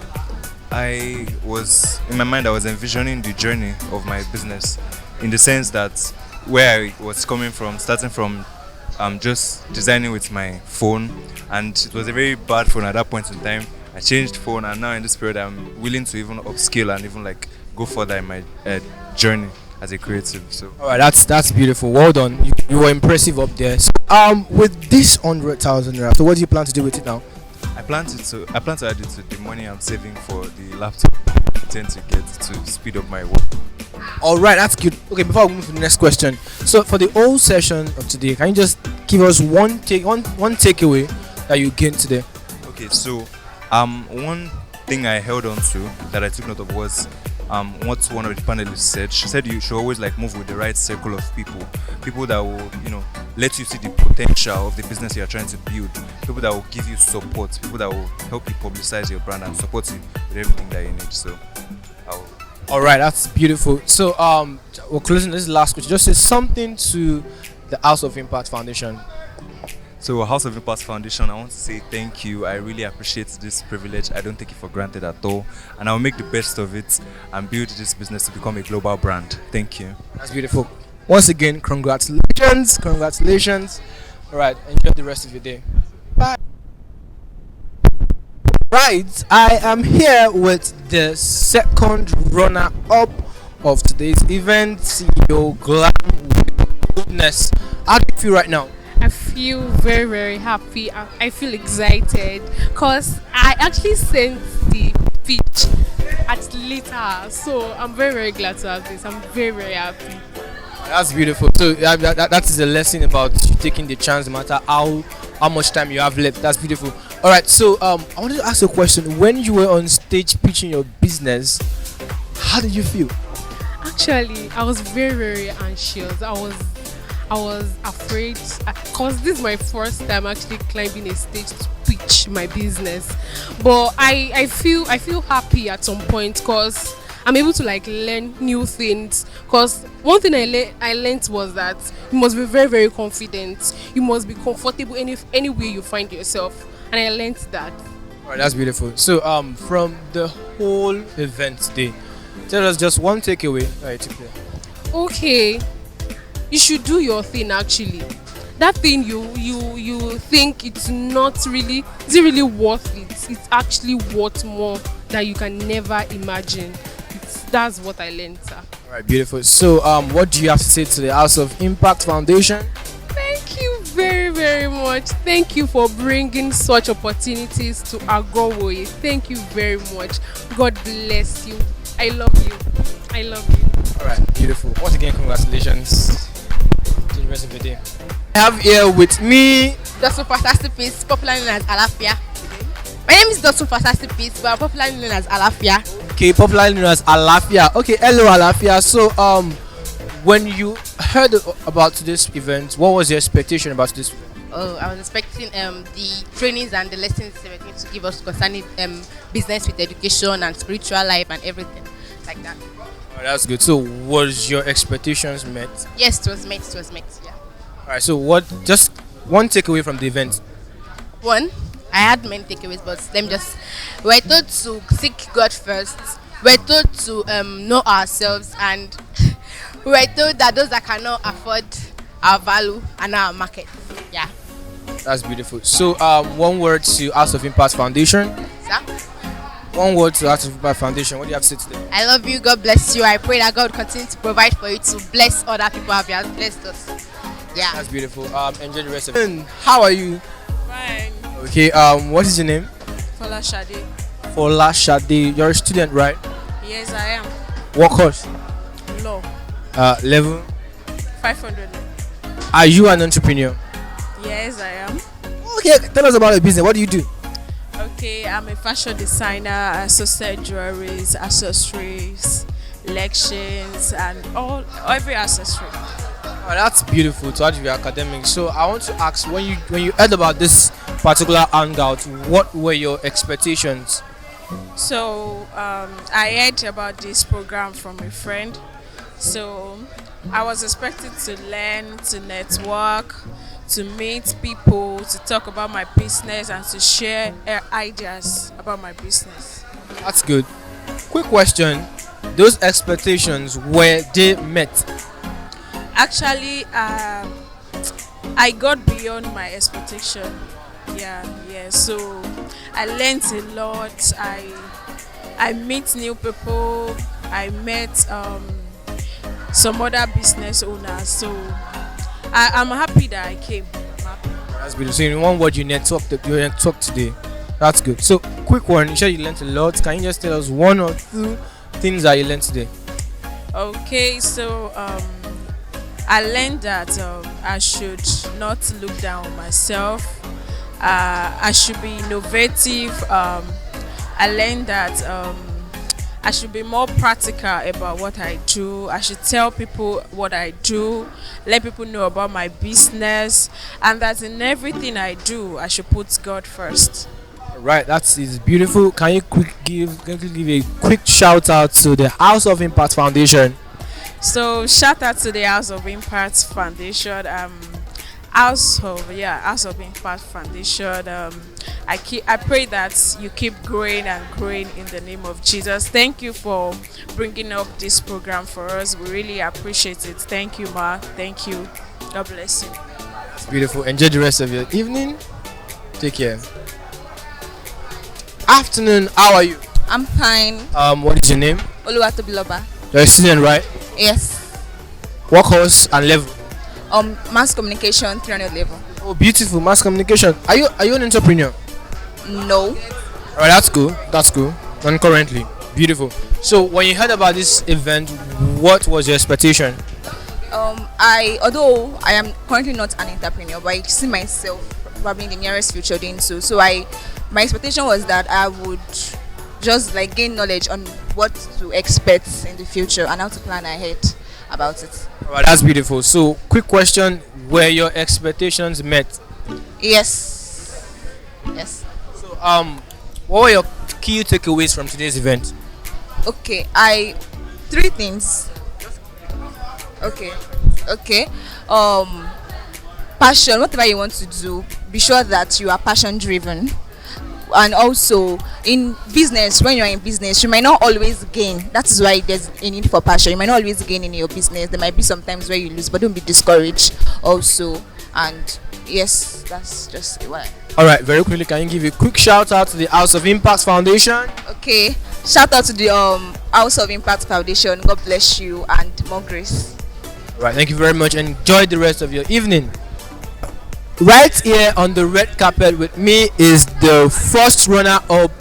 I was, in my mind, I was envisioning the journey of my business in the sense that where I was coming from, starting from just designing with my phone, and it was a very bad phone at that point in time. I changed phone, and now in this period I'm willing to even upskill and even like go further in my journey as a creative. So all right, that's beautiful. Well done. You were impressive up there. So, with this 100,000 naira, so what do you plan to do with it now? I plan to add it to the money I'm saving for the laptop I intend to get to speed up my work. All right, that's good. Okay, before we move to the next question, so for the whole session of today, can you just give us one takeaway that you gained today? Okay, so one thing I held on to that I took note of was what one of the panelists said. She said you should always like move with the right circle of people that will, let you see the potential of the business you are trying to build, people that will give you support, people that will help you publicize your brand and support you with everything that you need. So all right, that's beautiful. So we're closing this last question. Just say something to the House of Impact Foundation. So House of Impact Foundation, I want to say thank you. I really appreciate this privilege. I don't take it for granted at all. And I'll make the best of it and build this business to become a global brand. Thank you. That's beautiful. Once again, congratulations. Congratulations. All right, enjoy the rest of your day. Bye. Right, I am here with the second runner-up of today's event, CEO Glam Goodness. How do you feel right now? I feel very, very happy. I feel excited because I actually sent the pitch at later. So I'm very, very glad to have this. I'm very, very happy. That's beautiful. So that is a lesson about you taking the chance, no matter how much time you have left. That's beautiful. All right. So I wanted to ask you a question. When you were on stage pitching your business, how did you feel? Actually, I was very, very anxious. I was afraid because this is my first time actually climbing a stage to pitch my business. But I feel happy at some point because I'm able to like learn new things. Because one thing I learned was that you must be very, very confident. You must be comfortable anywhere you find yourself, and I learned that. All right, that's beautiful. So from the whole event today, tell us just one takeaway that you took there. Okay. You should do your thing actually. That thing you think it's not really, is it really worth it? It's actually worth more than you can never imagine. That's what I learned, sir. All right, beautiful. So what do you have to say to the House of Impact Foundation? Thank you very, very much. Thank you for bringing such opportunities to Agowoye. Thank you very much. God bless you. I love you. I love you. All right, beautiful. Once again, congratulations. The rest of the day. I have here with me Dr. Fantastic Piece, popularly known as Alafia. My name is Dr. Fantastic Piece, but popularly known as Alafia. Okay, popularly known as Alafia. Okay, hello Alafia. So when you heard about this event, what was your expectation about this? Oh, I was expecting the trainings and the lessons they were going to give us concerning business with education and spiritual life and everything like that. Oh, that's good. So, was your expectations met? Yes, it was met. It was met. Yeah. All right. So, what? Just one takeaway from the event. One, I had many takeaways, but let me just. We're told to seek God first. We're told to know ourselves, and we're told that those that cannot afford our value and our market. Yeah. That's beautiful. So, one word to House of Impact Foundation. Sir? One word to House of Impact Foundation. What do you have to say today? I love you. God bless you. I pray that God continue to provide for you to bless other people as He has blessed us. Yeah. That's beautiful. Enjoy the rest of it. How are you? Fine. Okay. What is your name? Fola Shade. Fola Shade. You're a student, right? Yes, I am. What course? Law. Level. 500. Are you an entrepreneur? Yes, I am. Okay. Tell us about your business. What do you do? Okay, I'm a fashion designer. I sell jewelries, accessories, lections, and every accessory. Oh, that's beautiful to add your academics. So I want to ask, when you heard about this particular hangout, what were your expectations? So I heard about this program from a friend. So I was expected to learn, to network, to meet people, to talk about my business, and to share ideas about my business. That's good. Quick question: those expectations, were they met? Actually, I got beyond my expectation. Yeah. So I learned a lot. I meet new people. I met some other business owners. So I'm happy that I came. That's beautiful. So in one word, you networked today. That's good. So quick one. You said you learned a lot. Can you just tell us one or two things that you learned today? Okay, so I learned that I should not look down on myself. I should be innovative. I learned that I should be more practical about what I do. I should tell people what I do, let people know about my business, and that in everything I do, I should put God first. Right, that is beautiful. Can you give a quick shout out to the House of Impact Foundation? So shout out to the House of Impact Foundation. House of Impact Foundation. I pray that you keep growing and growing in the name of Jesus. Thank you for bringing up this program for us. We really appreciate it. Thank you, Ma. Thank you. God bless you. It's beautiful. Enjoy the rest of your evening. Take care. Afternoon. How are you? I'm fine. What is your name? Oluwatobiloba. You're a student, right? Yes. What course and level? Mass communication 300 level. Oh, beautiful. Mass communication. Are you an entrepreneur? No. Alright, that's cool. That's cool. Not currently. Beautiful. So when you heard about this event, what was your expectation? Although I am currently not an entrepreneur, but I see myself probably in the nearest future doing so. So my expectation was that I would just like gain knowledge on what to expect in the future and how to plan ahead about it. Alright, that's beautiful. So quick question, were your expectations met? Yes. So what were your key takeaways from today's event? Okay, three things. Okay. Passion, whatever you want to do, be sure that you are passion driven. And also in business, when you're in business, you might not always gain. That is why there's a need for passion. You might not always gain in your business. There might be some times where you lose, but don't be discouraged also. And yes, that's just why. Alright, very quickly, can you give a quick shout out to the House of Impact Foundation? Okay, shout out to the House of Impact Foundation. God bless you and more grace. Alright, thank you very much. Enjoy the rest of your evening. Right here on the red carpet with me is the first runner-up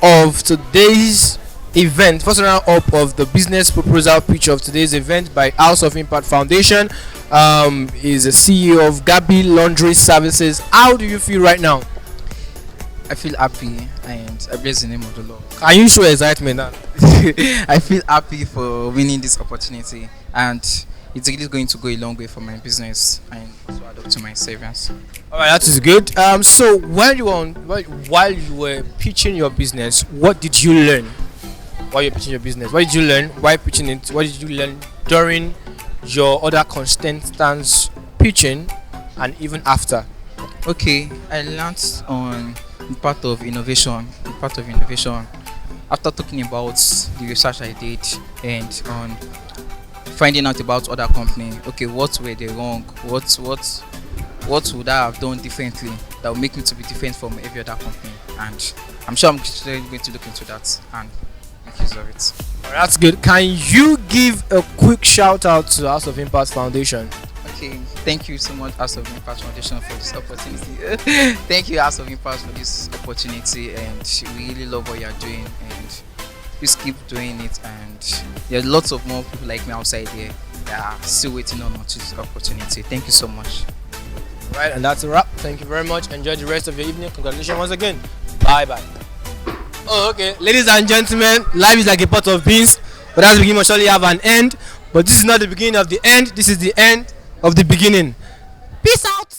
of today's event, first runner-up of the business proposal pitch of today's event by House of Impact Foundation. Is the CEO of Gabi Laundry Services. How do you feel right now? I feel happy and I bless the name of the Lord. Can you show excitement now? I feel happy for winning this opportunity, and it's really going to go a long way for my business and also add up to my savings. All right, that is good. So while you were pitching your business, what did you learn? While you're pitching your business, what did you learn? Why pitching it? What did you learn during your other constant pitching, and even after? Okay, I learned on the part of innovation. After talking about the research I did and on finding out about other company. Okay, what were they wrong? What would I have done differently that would make me to be different from every other company? And I'm sure I'm going to look into that and make use of it. That's good. Can you give a quick shout out to House of Impact Foundation? Okay, thank you so much, House of Impact Foundation, for this opportunity. Thank you, House of Impact, for this opportunity, and we really love what you're doing, and please keep doing it. And there are lots of more people like me outside there that are still waiting on this opportunity. Thank you so much. All right, and that's a wrap. Thank you very much. Enjoy the rest of your evening. Congratulations once again. Bye bye. Oh, okay, ladies and gentlemen, life is like a pot of beans, but as the beginning must surely have an end. But this is not the beginning of the end. This is the end of the beginning. Peace out.